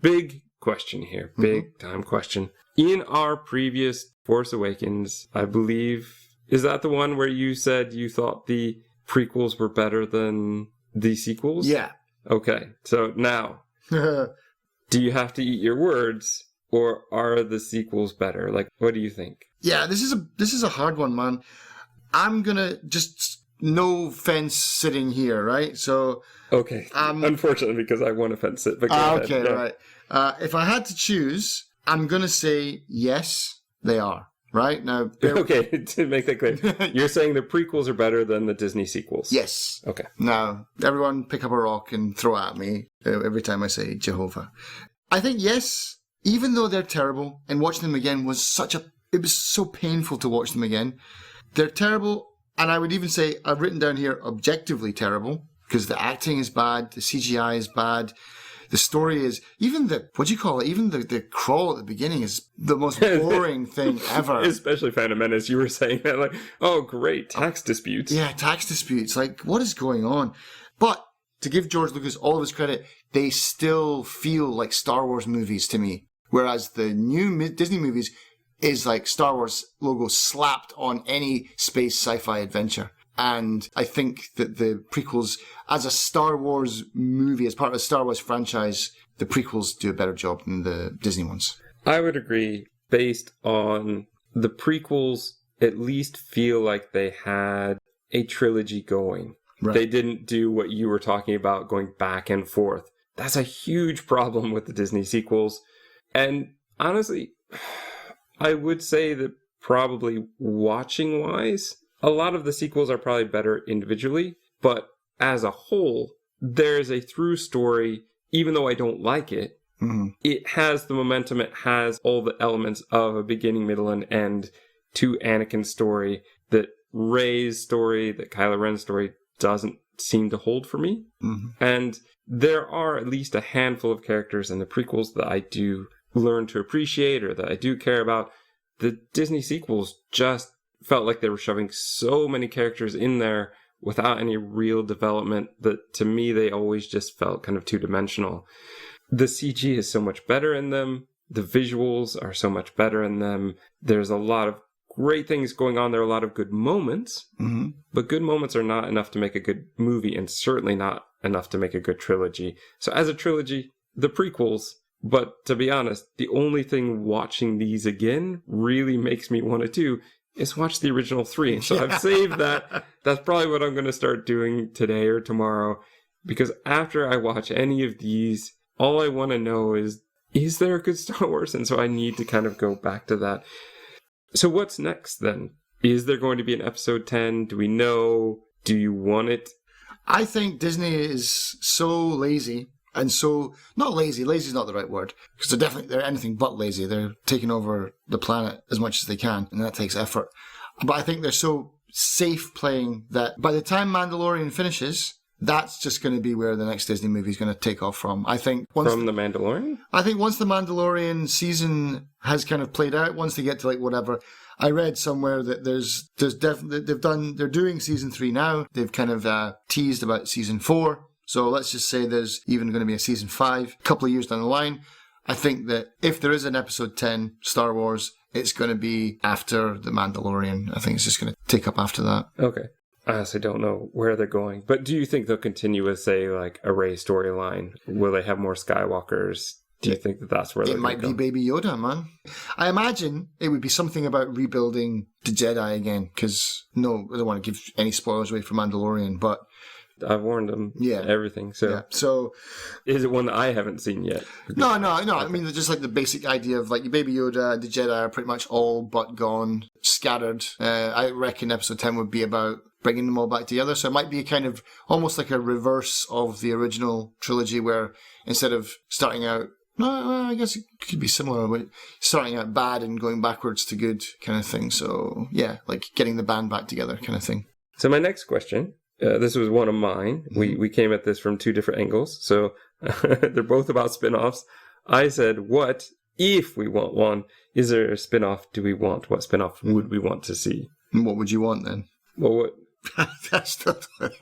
Big question here. Big time question. In our previous Force Awakens, I believe, is that the one where you said you thought the prequels were better than the sequels? Yeah. Okay, so now, do you have to eat your words, or are the sequels better? Like, what do you think? Yeah, this is a hard one, man. I'm gonna just no fence sitting here, right? So okay, unfortunately, because I want to fence it. But go ahead. Okay, right. If I had to choose, I'm gonna say yes, they are. Right now. Okay, to make that clear, you're saying the prequels are better than the Disney sequels. Yes. Okay. Now, everyone pick up a rock and throw at me every time I say Jehovah. I think yes, even though they're terrible, and watching them again was it was so painful to watch them again. They're terrible, and I would even say, I've written down here, objectively terrible, because the acting is bad, the CGI is bad, the story is, even the crawl at the beginning is the most boring thing ever. Especially Phantom Menace, you were saying that, like, oh great, tax disputes. Yeah, tax disputes, like, what is going on? But, to give George Lucas all of his credit, they still feel like Star Wars movies to me, whereas the new Disney movies is like Star Wars logo slapped on any space sci-fi adventure. And I think that the prequels, as a Star Wars movie, as part of a Star Wars franchise, the prequels do a better job than the Disney ones. I would agree, based on the prequels at least feel like they had a trilogy going. Right. They didn't do what you were talking about, going back and forth. That's a huge problem with the Disney sequels. And honestly, I would say that probably watching-wise, a lot of the sequels are probably better individually, but as a whole, there's a through story, even though I don't like it. It has the momentum, it has all the elements of a beginning, middle, and end to Anakin's story that Rey's story, that Kylo Ren's story doesn't seem to hold for me. And there are at least a handful of characters in the prequels that I do learn to appreciate or that I do care about. The Disney sequels just felt like they were shoving so many characters in there without any real development that to me they always just felt kind of two-dimensional. The CG is so much better in them. The visuals are so much better in them. There's a lot of great things going on. There are a lot of good moments, but good moments are not enough to make a good movie and certainly not enough to make a good trilogy. So as a trilogy, the prequels. But to be honest, the only thing watching these again really makes me want to do is watch the original 3. So I've saved that. That's probably what I'm going to start doing today or tomorrow. Because after I watch any of these, all I want to know is there a good Star Wars? And so I need to kind of go back to that. So what's next then? Is there going to be an episode 10? Do we know? Do you want it? I think Disney is so lazy. And so, not lazy is not the right word, because they're anything but lazy. They're taking over the planet as much as they can, and that takes effort. But I think they're so safe playing that by the time Mandalorian finishes, that's just going to be where the next Disney movie is going to take off from. I think The Mandalorian? I think once the Mandalorian season has kind of played out, once they get to like whatever, I read somewhere that there's definitely they're doing season 3 now. They've kind of teased about season 4. So let's just say there's even going to be a season 5 a couple of years down the line. I think that if there is an episode 10 Star Wars, it's going to be after The Mandalorian. I think it's just going to take up after that. Okay. I honestly don't know where they're going. But do you think they'll continue with, say, like a Rey storyline? Will they have more Skywalkers? Do you think that that's where they're going to go? It might be Baby Yoda, man. I imagine it would be something about rebuilding the Jedi again. Because, no, I don't want to give any spoilers away for Mandalorian, but I've warned them. Yeah. Everything. So, Yeah. So, is it one that I haven't seen yet? no. I mean, just like the basic idea of like your Baby Yoda, the Jedi are pretty much all but gone, scattered. I reckon episode 10 would be about bringing them all back together. So it might be a kind of almost like a reverse of the original trilogy, where instead of starting out, no, I guess it could be similar, but starting out bad and going backwards to good kind of thing. So yeah, like getting the band back together kind of thing. So my next question, this was one of mine. We came at this from two different angles. So they're both about spin-offs. I said, what, if we want one, is there a spin-off do we want? What spin-off would we want to see? And what would you want then? Well, what?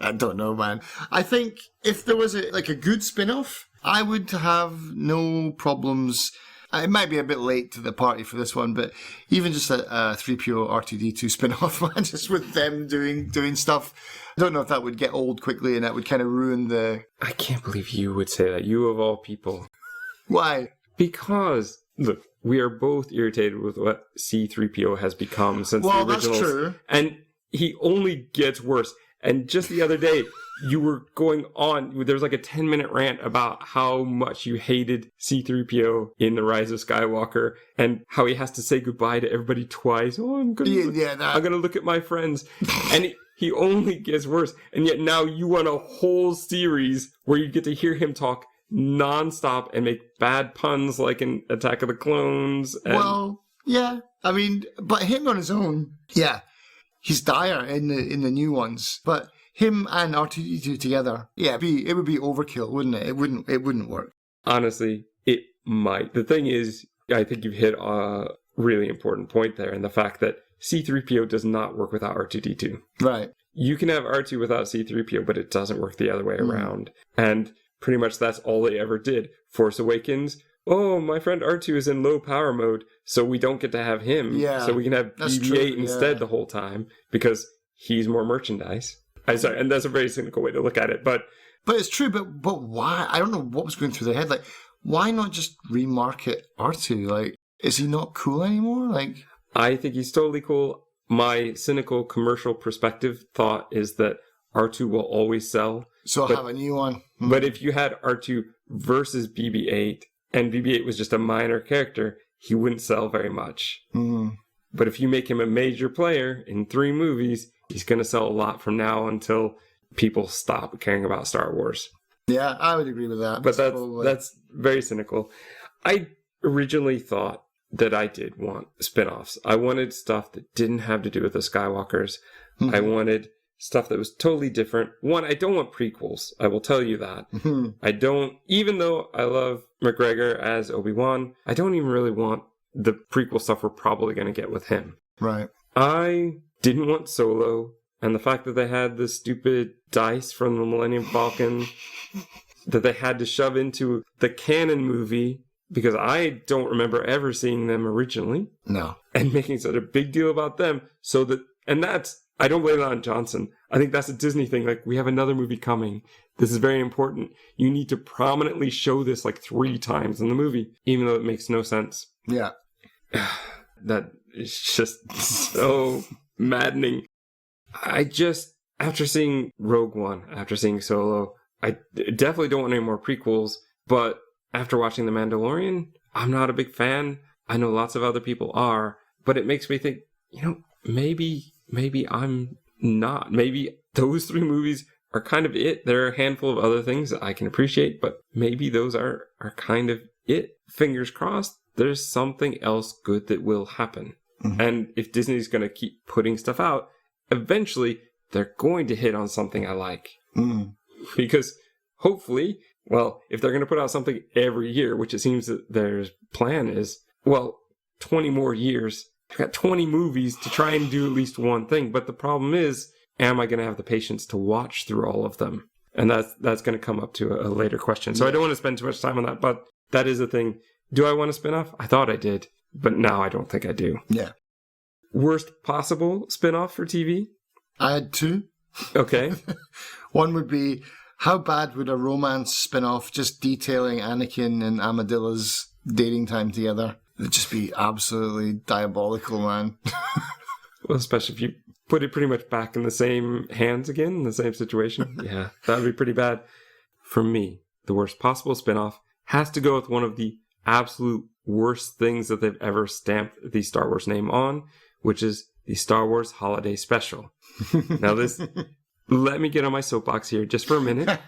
I don't know, man. I think if there was a good spin-off, I would have no problems. It might be a bit late to the party for this one, but even just a 3PO R2D2 spin-off, man, just with them doing stuff. I don't know if that would get old quickly and that would kind of ruin the... I can't believe you would say that. You of all people. Why? Because, look, we are both irritated with what C-3PO has become since the originals. Well, that's true. And he only gets worse. And just the other day, you were going on, there was like a 10-minute rant about how much you hated C-3PO in The Rise of Skywalker and how he has to say goodbye to everybody twice. Oh, I'm going to look at my friends. And he only gets worse. And yet now you want a whole series where you get to hear him talk nonstop and make bad puns like in Attack of the Clones. Well, yeah. I mean, but him on his own, yeah. He's dire in the new ones, but him and R2D2 together, yeah, it would be overkill, wouldn't it? It wouldn't work. Honestly, it might. The thing is, I think you've hit a really important point there, and the fact that C-3PO does not work without R2D2. Right. You can have R2 without C-3PO, but it doesn't work the other way around. And pretty much that's all they ever did. Force Awakens. Oh, my friend R2 is in low power mode, so we don't get to have him. Yeah, so we can have BB-8 instead the whole time because he's more merchandise. I'm sorry, and that's a very cynical way to look at it, but it's true. But why? I don't know what was going through their head. Like, why not just remarket R2? Like, is he not cool anymore? Like, I think he's totally cool. My cynical commercial perspective thought is that R2 will always sell. So have a new one. But if you had R2 versus BB-8, and BB-8 was just a minor character, he wouldn't sell very much. Mm. But if you make him a major player in 3 movies, he's going to sell a lot from now until people stop caring about Star Wars. Yeah, I would agree with that. But that's very cynical. I originally thought that I did want spin-offs. I wanted stuff that didn't have to do with the Skywalkers. Mm-hmm. I wanted stuff that was totally different. One, I don't want prequels. I will tell you that. Mm-hmm. I don't, even though I love McGregor as Obi-Wan, I don't even really want the prequel stuff we're probably going to get with him. Right. I didn't want Solo, and the fact that they had the stupid dice from the Millennium Falcon that they had to shove into the canon movie, because I don't remember ever seeing them originally. No. And making such a big deal about them, so that, and that's, I don't blame it on Johnson. I think that's a Disney thing. Like, we have another movie coming. This is very important. You need to prominently show this like 3 times in the movie, even though it makes no sense. Yeah. That is just so maddening. I just, after seeing Rogue One, after seeing Solo, I definitely don't want any more prequels, but after watching The Mandalorian, I'm not a big fan. I know lots of other people are, but it makes me think, maybe I'm not. Maybe those 3 movies are kind of it. There are a handful of other things that I can appreciate, but maybe those are kind of it. Fingers crossed, there's something else good that will happen. Mm-hmm. And if Disney's going to keep putting stuff out, eventually they're going to hit on something I like. Mm-hmm. Because hopefully, well, if they're going to put out something every year, which it seems that their plan is, 20 more years, I've got 20 movies to try and do at least one thing. But the problem is, am I going to have the patience to watch through all of them? And that's going to come up to a later question. So I don't want to spend too much time on that, but that is a thing. Do I want a spin-off? I thought I did, but now I don't think I do. Yeah. Worst possible spin-off for TV? I had 2. Okay. One would be, how bad would a romance spin-off just detailing Anakin and Amadilla's dating time together? It'd just be absolutely diabolical, man. Well, especially if you put it pretty much back in the same hands again, in the same situation. Yeah, that would be pretty bad. For me, the worst possible spinoff has to go with one of the absolute worst things that they've ever stamped the Star Wars name on, which is the Star Wars Holiday Special. Now let me get on my soapbox here just for a minute,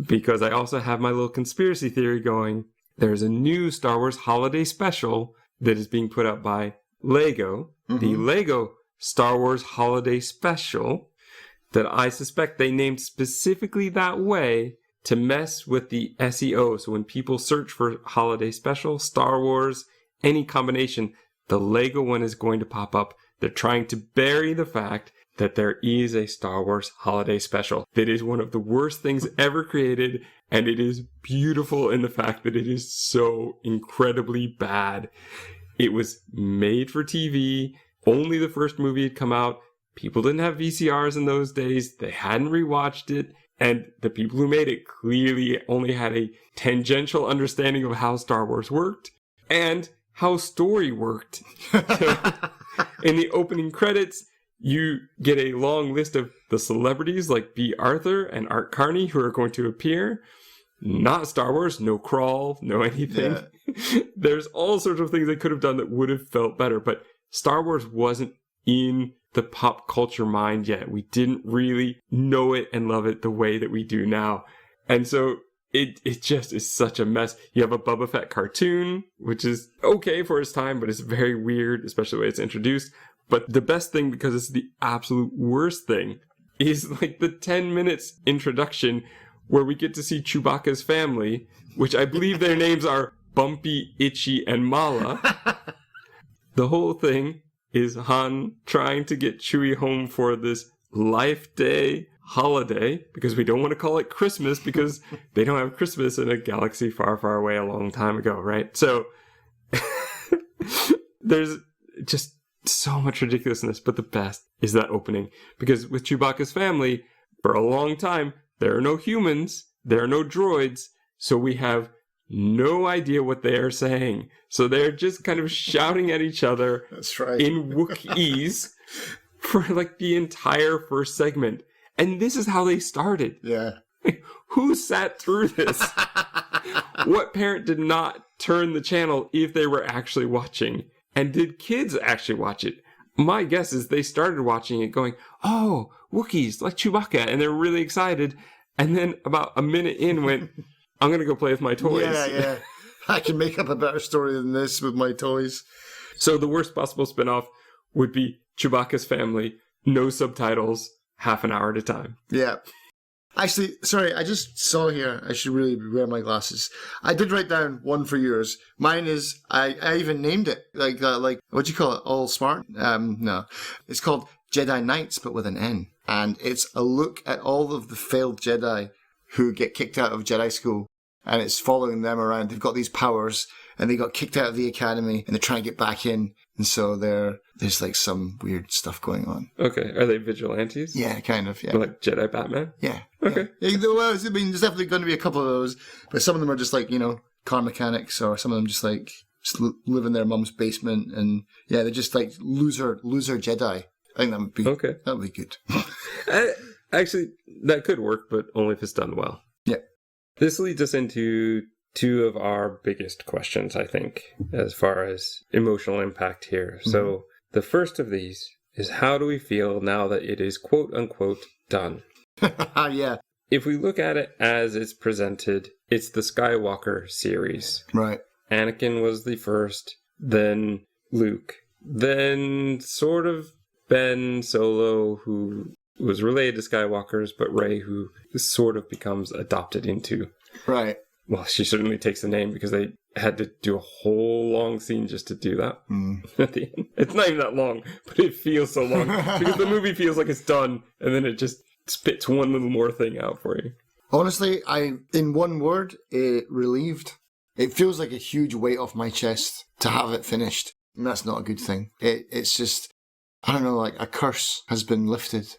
because I also have my little conspiracy theory going. There's a new Star Wars Holiday Special that is being put out by Lego, the Lego Star Wars Holiday Special, that I suspect they named specifically that way to mess with the SEO. So when people search for Holiday Special, Star Wars, any combination, the Lego one is going to pop up. They're trying to bury the fact that there is a Star Wars Holiday Special that is one of the worst things ever created, and it is beautiful in the fact that it is so incredibly bad. It was made for TV. Only the first movie had come out. People didn't have VCRs in those days. They hadn't rewatched it. And the people who made it clearly only had a tangential understanding of how Star Wars worked and how story worked. So, in the opening credits, you get a long list of the celebrities like B. Arthur and Art Carney who are going to appear. Not Star Wars, no crawl, no anything. Yeah. There's all sorts of things they could have done that would have felt better, but Star Wars wasn't in the pop culture mind yet. We didn't really know it and love it the way that we do now. And so it just is such a mess. You have a Boba Fett cartoon, which is okay for its time, but it's very weird, especially the way it's introduced. But the best thing, because it's the absolute worst thing, is like the 10 minutes introduction where we get to see Chewbacca's family, which I believe their names are Bumpy, Itchy, and Mala. The whole thing is Han trying to get Chewie home for this Life Day holiday, because we don't want to call it Christmas, because they don't have Christmas in a galaxy far, far away a long time ago, right? So there's just so much ridiculousness, but the best is that opening, because with Chewbacca's family, for a long time, there are no humans, there are no droids, so we have no idea what they are saying. So they're just kind of shouting at each other. That's right. In Wookiees for like the entire first segment. And this is how they started. Yeah. Who sat through this? What parent did not turn the channel if they were actually watching? And did kids actually watch it? My guess is they started watching it going, oh, Wookiees, like Chewbacca. And they're really excited. And then about a minute in went, I'm going to go play with my toys. Yeah. I can make up a better story than this with my toys. So the worst possible spinoff would be Chewbacca's family, no subtitles, half an hour at a time. Yeah. Actually, sorry, I just saw here, I should really wear my glasses. I did write down one for yours. Mine is, I even named it, like what do you call it, All Smart? No. It's called Jedi Knights, but with an N. And it's a look at all of the failed Jedi who get kicked out of Jedi school. And it's following them around. They've got these powers, and they got kicked out of the academy, and they're trying to get back in. And so there's like some weird stuff going on. Okay. Are they vigilantes? Yeah, kind of, yeah. Like Jedi Batman? Yeah. Okay. Yeah. Well, I mean, there's definitely going to be a couple of those, but some of them are just like, car mechanics, or some of them just like live in their mum's basement, and yeah, they're just like loser Jedi. I think that would be okay. That would be good. Actually, that could work, but only if it's done well. Yeah. This leads us into two of our biggest questions, I think, as far as emotional impact here. Mm-hmm. So the first of these is, how do we feel now that it is quote unquote done? Yeah. If we look at it as it's presented, it's the Skywalker series. Right. Anakin was the first, then Luke, then sort of Ben Solo, who was related to Skywalkers, but Rey, who sort of becomes adopted into. Right. Well, she certainly takes the name because they had to do a whole long scene just to do that at the end. It's not even that long, but it feels so long because the movie feels like it's done, and then it just spits one little more thing out for you. Honestly, in one word, relieved. It feels like a huge weight off my chest to have it finished. And that's not a good thing. It's just, I don't know, like a curse has been lifted.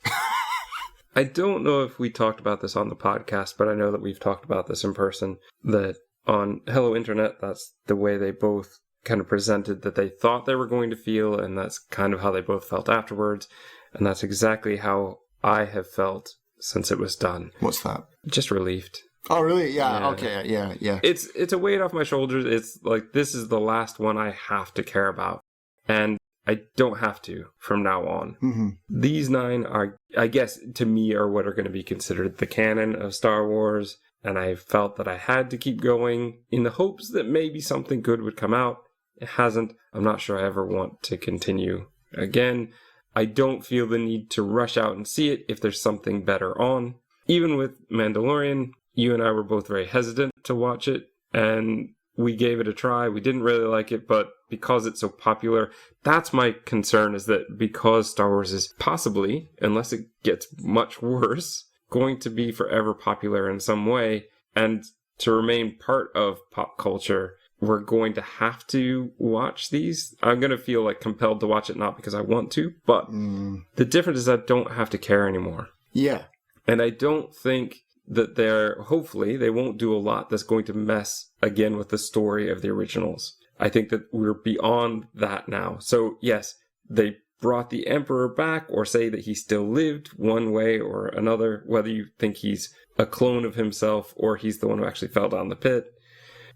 I don't know if we talked about this on the podcast, but I know that we've talked about this in person, that on Hello Internet, that's the way they both kind of presented that they thought they were going to feel, and that's kind of how they both felt afterwards. And that's exactly how I have felt since it was done. What's that? Just relieved. Oh, really? Yeah. Okay. Yeah. It's a weight off my shoulders. It's like, this is the last one I have to care about. And I don't have to from now on. Mm-hmm. These 9 are, I guess, to me, are what are going to be considered the canon of Star Wars. And I felt that I had to keep going in the hopes that maybe something good would come out. It hasn't. I'm not sure I ever want to continue again. I don't feel the need to rush out and see it if there's something better on. Even with Mandalorian, you and I were both very hesitant to watch it. And we gave it a try. We didn't really like it, but because it's so popular, that's my concern, is that because Star Wars is possibly, unless it gets much worse, going to be forever popular in some way, and to remain part of pop culture, we're going to have to watch these. I'm going to feel like compelled to watch it, not because I want to, but the difference is I don't have to care anymore. Yeah. And I don't think that hopefully they won't do a lot that's going to mess again with the story of the originals. I think that we're beyond that now. So yes, they brought the Emperor back, or say that he still lived one way or another, whether you think he's a clone of himself or he's the one who actually fell down the pit.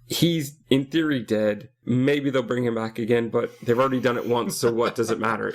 He's in theory dead. Maybe they'll bring him back again, but they've already done it once, so what does it matter?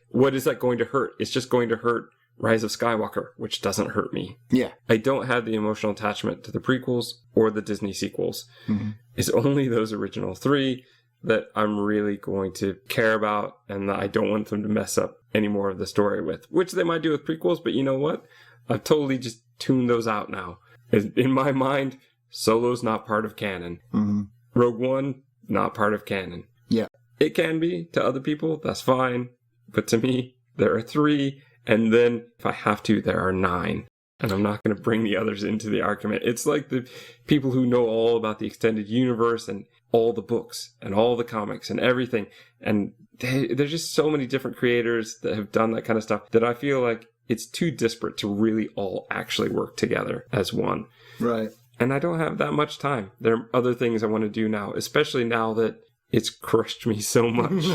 What is that going to hurt? It's just going to hurt Rise of Skywalker, which doesn't hurt me. Yeah. I don't have the emotional attachment to the prequels or the Disney sequels. Mm-hmm. It's only those original 3 that I'm really going to care about, and that I don't want them to mess up any more of the story with, which they might do with prequels, but you know what? I've totally just tuned those out now. In my mind, Solo's not part of canon. Mm-hmm. Rogue One, not part of canon. Yeah. It can be to other people, that's fine. But to me, there are 3, and then if I have to, there are 9. And I'm not going to bring the others into the argument. It's like the people who know all about the extended universe and all the books and all the comics and everything. And there's just so many different creators that have done that kind of stuff that I feel like it's too disparate to really all actually work together as one. Right. And I don't have that much time. There are other things I want to do now, especially now that it's crushed me so much.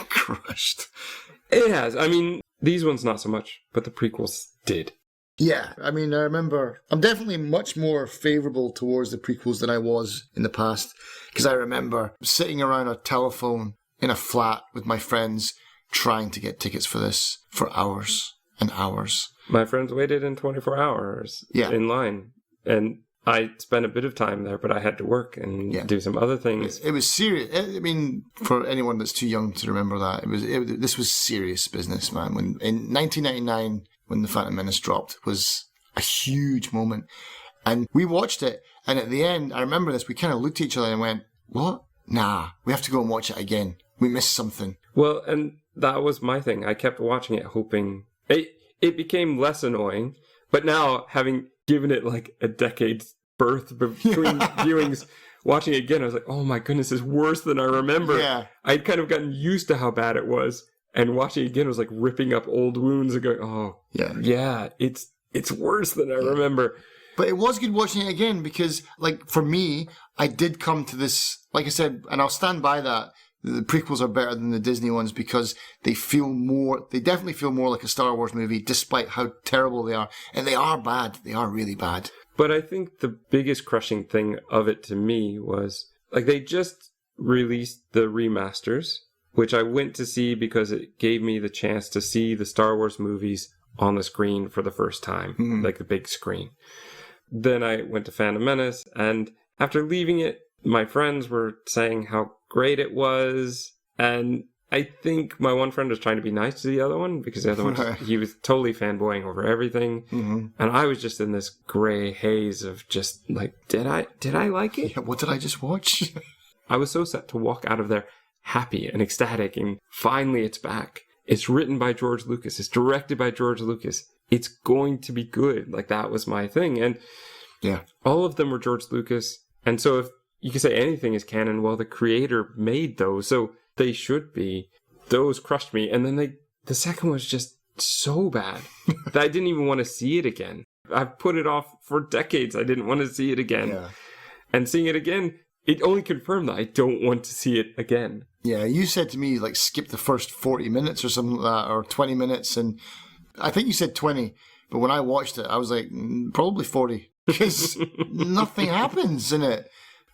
Crushed. It has. I mean, these ones not so much, but the prequels did. Yeah, I mean, I remember, I'm definitely much more favourable towards the prequels than I was in the past, because I remember sitting around a telephone in a flat with my friends trying to get tickets for this for hours and hours. My friends waited in 24 hours in line, and I spent a bit of time there, but I had to work and do some other things. It was serious. I mean, for anyone that's too young to remember that, this was serious business, man. When in 1999, when The Phantom Menace dropped, was a huge moment. And we watched it, and at the end, I remember this, we kind of looked at each other and went, what? Nah, we have to go and watch it again. We missed something. Well, and that was my thing. I kept watching it, hoping... It became less annoying, but now, having given it like a decade's birth between viewings, watching it again, I was like, oh my goodness, it's worse than I remember. Yeah. I'd kind of gotten used to how bad it was, and watching it again was like ripping up old wounds and going, oh, yeah, it's worse than I remember. But it was good watching it again because, like, for me, I did come to this, like I said, and I'll stand by that, the prequels are better than the Disney ones because they definitely feel more like a Star Wars movie, despite how terrible they are. And they are bad. They are really bad. But I think the biggest crushing thing of it to me was, like, they just released the remasters, which I went to see because it gave me the chance to see the Star Wars movies on the screen for the first time, like the big screen. Then I went to Phantom Menace, and after leaving it, my friends were saying how great it was, and I think my one friend was trying to be nice to the other one, because the other one, he was totally fanboying over everything, and I was just in this gray haze of just like, did I like it? Yeah, what did I just watch? I was so set to walk out of there happy and ecstatic, and finally it's back. It's written by George Lucas. It's directed by George Lucas. It's going to be good. Like, that was my thing. And all of them were George Lucas. And so if you can say anything is canon, well, the creator made those, so they should be. Those crushed me. And then the second was just so bad that I didn't even want to see it again. I've put it off for decades. I didn't want to see it again. Yeah. And seeing it again, it only confirmed that I don't want to see it again. Yeah, you said to me, like, skip the first 40 minutes or something like that, or 20 minutes, and I think you said 20, but when I watched it, I was like, probably 40, because nothing happens in it.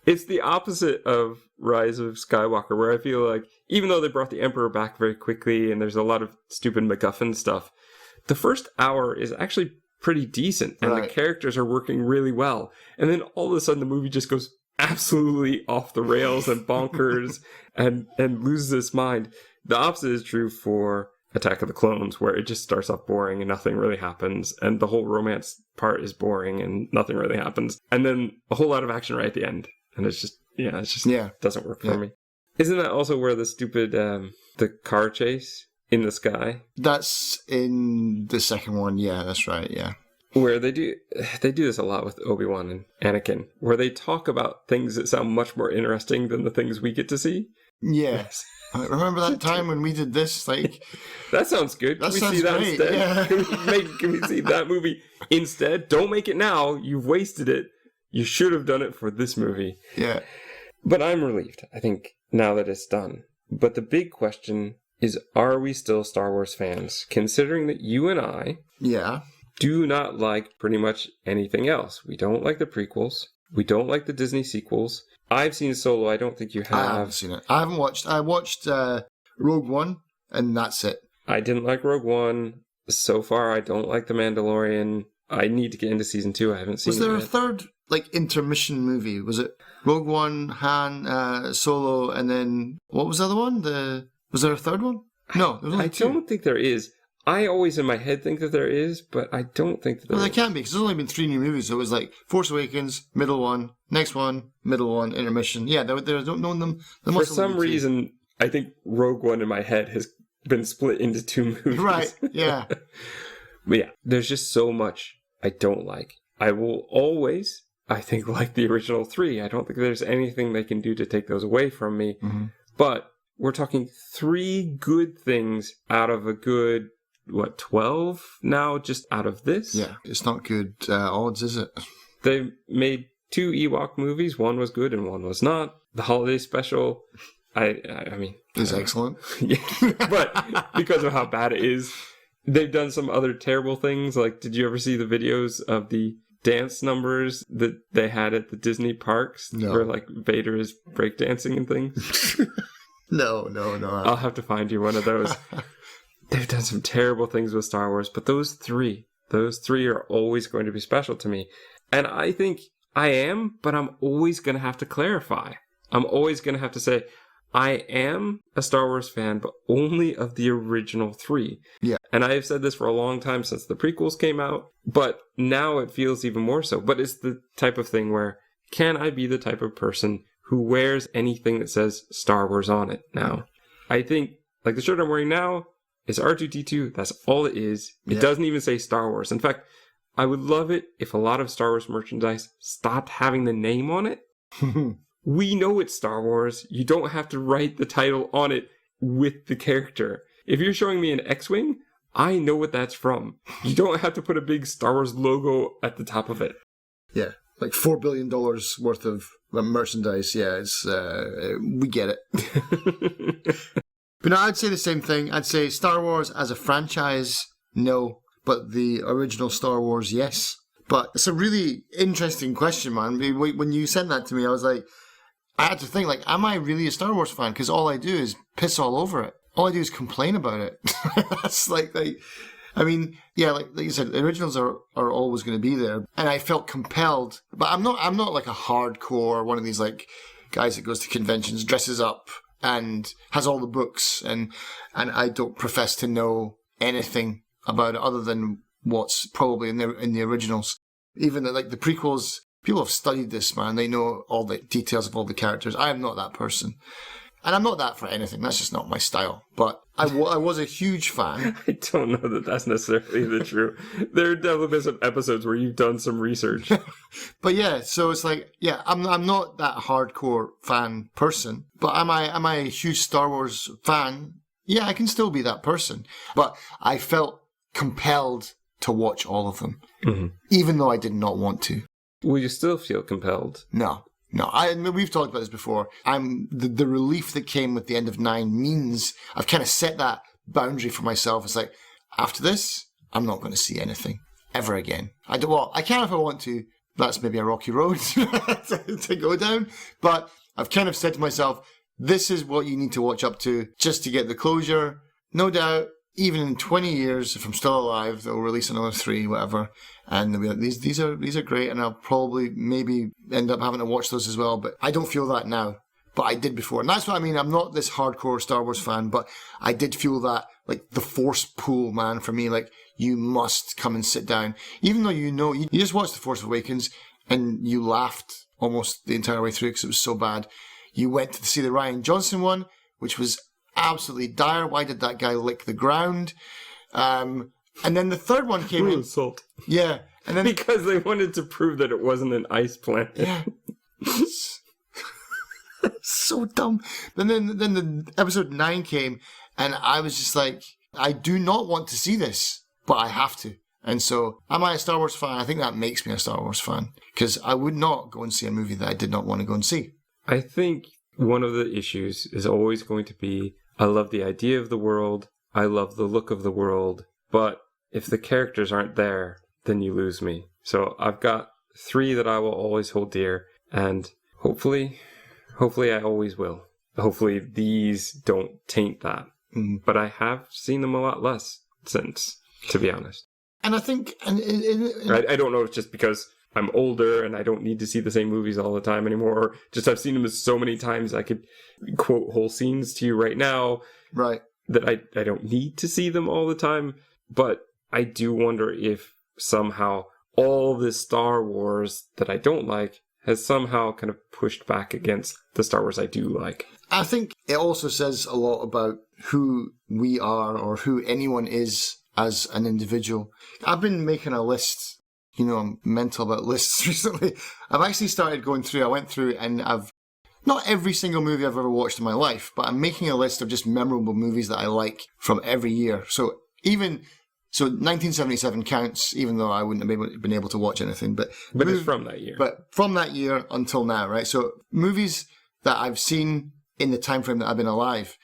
It's the opposite of Rise of Skywalker, where I feel like, even though they brought the Emperor back very quickly, and there's a lot of stupid MacGuffin stuff, the first hour is actually pretty decent, and the characters are working really well. And then all of a sudden, the movie just goes absolutely off the rails and bonkers and loses its mind. The opposite is true for Attack of the Clones, where it just starts off boring and nothing really happens, and the whole romance part is boring and nothing really happens, and then a whole lot of action right at the end, and it just doesn't work for me. Isn't that also where the stupid the car chase in the sky? That's in the second one. Yeah, that's right. Yeah. Where they do this a lot with Obi-Wan and Anakin, where they talk about things that sound much more interesting than the things we get to see. Yes. I remember that time when we did this, like... That sounds good. Can we see that great. instead? Yeah. Can we see that movie instead? Don't make it now. You've wasted it. You should have done it for this movie. Yeah. But I'm relieved, I think, now that it's done. But the big question is, are we still Star Wars fans? Considering that you and I... Yeah. Do not like pretty much anything else. We don't like the prequels. We don't like the Disney sequels. I've seen Solo. I don't think you have. I haven't seen it. I haven't watched. I watched Rogue One, and that's it. I didn't like Rogue One. So far, I don't like The Mandalorian. I need to get into season 2. I haven't seen it. Was there a yet. third, like, intermission movie? Was it Rogue One, Han, Solo, and then what was the other one? Was there a third one? No, there was only two. I don't think there is. I always in my head think that there is, but I don't think that there is. Well, there can't be, because there's only been 3 new movies. So it was like Force Awakens, middle one, next one, middle one, intermission. Yeah, there don't know them. For some reason, I think Rogue One in my head has been split into 2 movies. Right, yeah. But yeah, there's just so much I don't like. I will always, I think, like the original 3. I don't think there's anything they can do to take those away from me. Mm-hmm. But we're talking 3 good things out of a good... 12 now, just out of this? Yeah, it's not good odds, is it? They made 2 Ewok movies. One was good and one was not. The holiday special, I mean... is excellent. Yeah, but because of how bad it is, they've done some other terrible things. Like, did you ever see the videos of the dance numbers that they had at the Disney parks? No. Where, like, Vader is breakdancing and things? No. I'll have to find you one of those. They've done some terrible things with Star Wars, but those three are always going to be special to me. And I think I am, but I'm always going to have to clarify. I'm always going to have to say, I am a Star Wars fan, but only of the original 3. Yeah. And I have said this for a long time since the prequels came out, but now it feels even more so. But it's the type of thing where, can I be the type of person who wears anything that says Star Wars on it now? I think, like the shirt I'm wearing now, it's R2-D2. That's all it is. It doesn't even say Star Wars. In fact, I would love it if a lot of Star Wars merchandise stopped having the name on it. We know it's Star Wars. You don't have to write the title on it with the character. If you're showing me an X-Wing, I know what that's from. You don't have to put a big Star Wars logo at the top of it. Yeah, like $4 billion worth of merchandise. Yeah, it's we get it. But no, I'd say the same thing. I'd say Star Wars as a franchise, no. But the original Star Wars, yes. But it's a really interesting question, man. When you sent that to me, I was like, I had to think, like, am I really a Star Wars fan? Because all I do is piss all over it. All I do is complain about it. That's like, I mean, yeah, like you said, the originals are always going to be there. And I felt compelled. But I'm not like a hardcore, one of these, like, guys that goes to conventions, dresses up, and has all the books, and I don't profess to know anything about it other than what's probably in the originals. Even like the prequels, people have studied this, man. They know all the details of all the characters. I am not that person, and I'm not that for anything. That's just not my style. But I was a huge fan. I don't know that that's necessarily the truth. There are definitely been some episodes where you've done some research. But yeah, so it's like, yeah, I'm not that hardcore fan person, but am I a huge Star Wars fan? Yeah, I can still be that person. But I felt compelled to watch all of them, even though I did not want to. Will you still feel compelled? No. No, we've talked about this before. The relief that came with the end of 9 means I've kind of set that boundary for myself. It's like, after this, I'm not going to see anything ever again. I can if I want to. That's maybe a rocky road to go down. But I've kind of said to myself, this is what you need to watch up to just to get the closure. No doubt, even in 20 years, if I'm still alive, they'll release another 3, whatever. And they'll be like, these are great. And I'll probably maybe end up having to watch those as well. But I don't feel that now. But I did before. And that's what I mean. I'm not this hardcore Star Wars fan, but I did feel that, like, the force pull, man, for me. Like, you must come and sit down. Even though you just watched The Force Awakens and you laughed almost the entire way through because it was so bad. You went to see the Rian Johnson one, which was absolutely dire. Why did that guy lick the ground? And then the third one came in. Salt. Yeah. And then because they wanted to prove that it wasn't an ice planet. Yeah. So dumb. And then the episode 9 came, and I was just like, I do not want to see this, but I have to. And so, am I a Star Wars fan? I think that makes me a Star Wars fan, because I would not go and see a movie that I did not want to go and see. I think one of the issues is always going to be, I love the idea of the world, I love the look of the world, but if the characters aren't there, then you lose me. So I've got 3 that I will always hold dear, and hopefully I always will. Hopefully these don't taint that. But I have seen them a lot less since, to be honest. And I think... I don't know if it's just because I'm older and I don't need to see the same movies all the time anymore, or just I've seen them so many times I could quote whole scenes to you right now. Right. That I don't need to see them all the time. But I do wonder if somehow all this Star Wars that I don't like has somehow kind of pushed back against the Star Wars I do like. I think it also says a lot about who we are or who anyone is as an individual. I've been making a list. You know, I'm mental about lists recently. I've actually started going through. I went through and I've... Not every single movie I've ever watched in my life, but I'm making a list of just memorable movies that I like from every year. So 1977 counts, even though I wouldn't have been able to watch anything. But it's from that year. But from that year until now, right? So movies that I've seen in the time frame that I've been alive.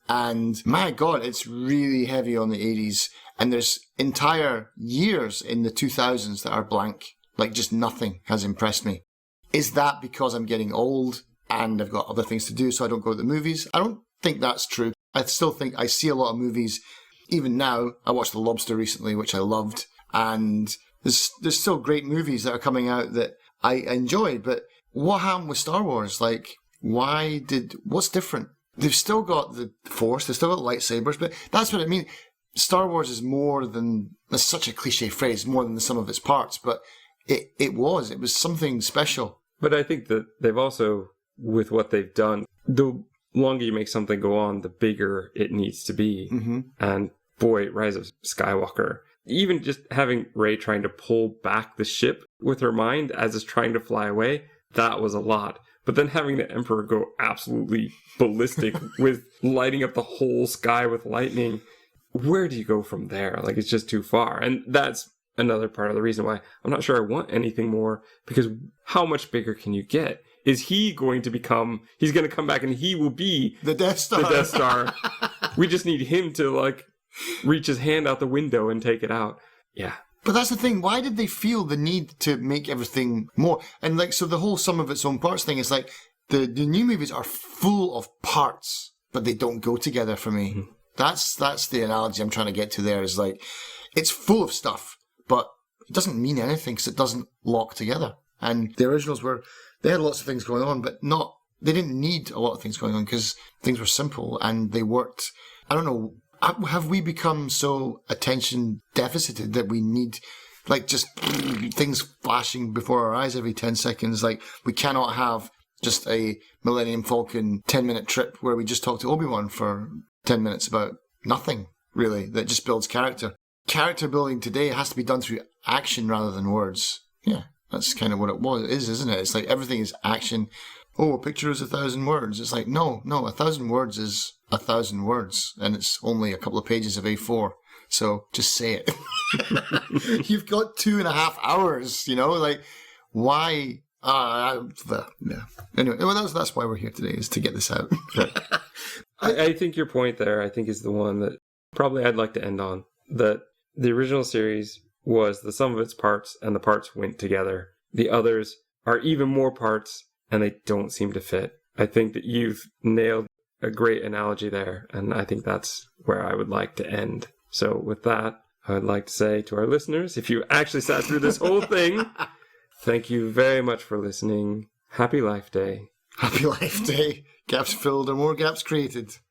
And my God, it's really heavy on the 80s. And there's entire years in the 2000s that are blank. Like just nothing has impressed me. Is that because I'm getting old and I've got other things to do so I don't go to the movies? I don't think that's true. I still think I see a lot of movies. Even now, I watched The Lobster recently, which I loved. And there's still great movies that are coming out that I enjoy. But what happened with Star Wars? Like, what's different? They've still got the Force, they've still got lightsabers, but that's what I mean. Star Wars is more than, that's such a cliche phrase, more than the sum of its parts, but it was something special. But I think that they've also, with what they've done, the longer you make something go on, the bigger it needs to be. Mm-hmm. And boy, Rise of Skywalker, even just having Rey trying to pull back the ship with her mind as it's trying to fly away, that was a lot. But then having the Emperor go absolutely ballistic with lighting up the whole sky with lightning, where do you go from there? Like, it's just too far. And that's another part of the reason why I'm not sure I want anything more, because how much bigger can you get? Is he going to become, he's going to come back and he will be the Death Star. The Death Star. We just need him to, like, reach his hand out the window and take it out. Yeah. But that's the thing. Why did they feel the need to make everything more? And like, so the whole sum of its own parts thing is like, the new movies are full of parts, but they don't go together for me. Mm-hmm. That's the analogy I'm trying to get to there, is like, it's full of stuff, but it doesn't mean anything because it doesn't lock together. And the originals they had lots of things going on, but they didn't need a lot of things going on because things were simple and they worked. I don't know. Have we become so attention deficited that we need, like, just things flashing before our eyes every 10 seconds? Like, we cannot have just a Millennium Falcon 10-minute trip where we just talk to Obi-Wan for 10 minutes about nothing, really, that just builds character. Character building today has to be done through action rather than words. Yeah, that's kind of what it is, isn't it? It's like everything is action. Oh, a picture is 1,000 words. It's like, no, 1,000 words is 1,000 words, and it's only a couple of pages of A4. So just say it. You've got 2.5 hours, like, why Yeah. Anyway, well, that's why we're here today, is to get this out. I think your point there, I think, is the one that probably I'd like to end on. That the original series was the sum of its parts, and the parts went together. The others are even more parts, and they don't seem to fit. I think that you've nailed a great analogy there, and I think that's where I would like to end. So with that, I would like to say to our listeners, if you actually sat through this whole thing, thank you very much for listening. Happy Life Day. Happy Life Day. Gaps filled or more gaps created.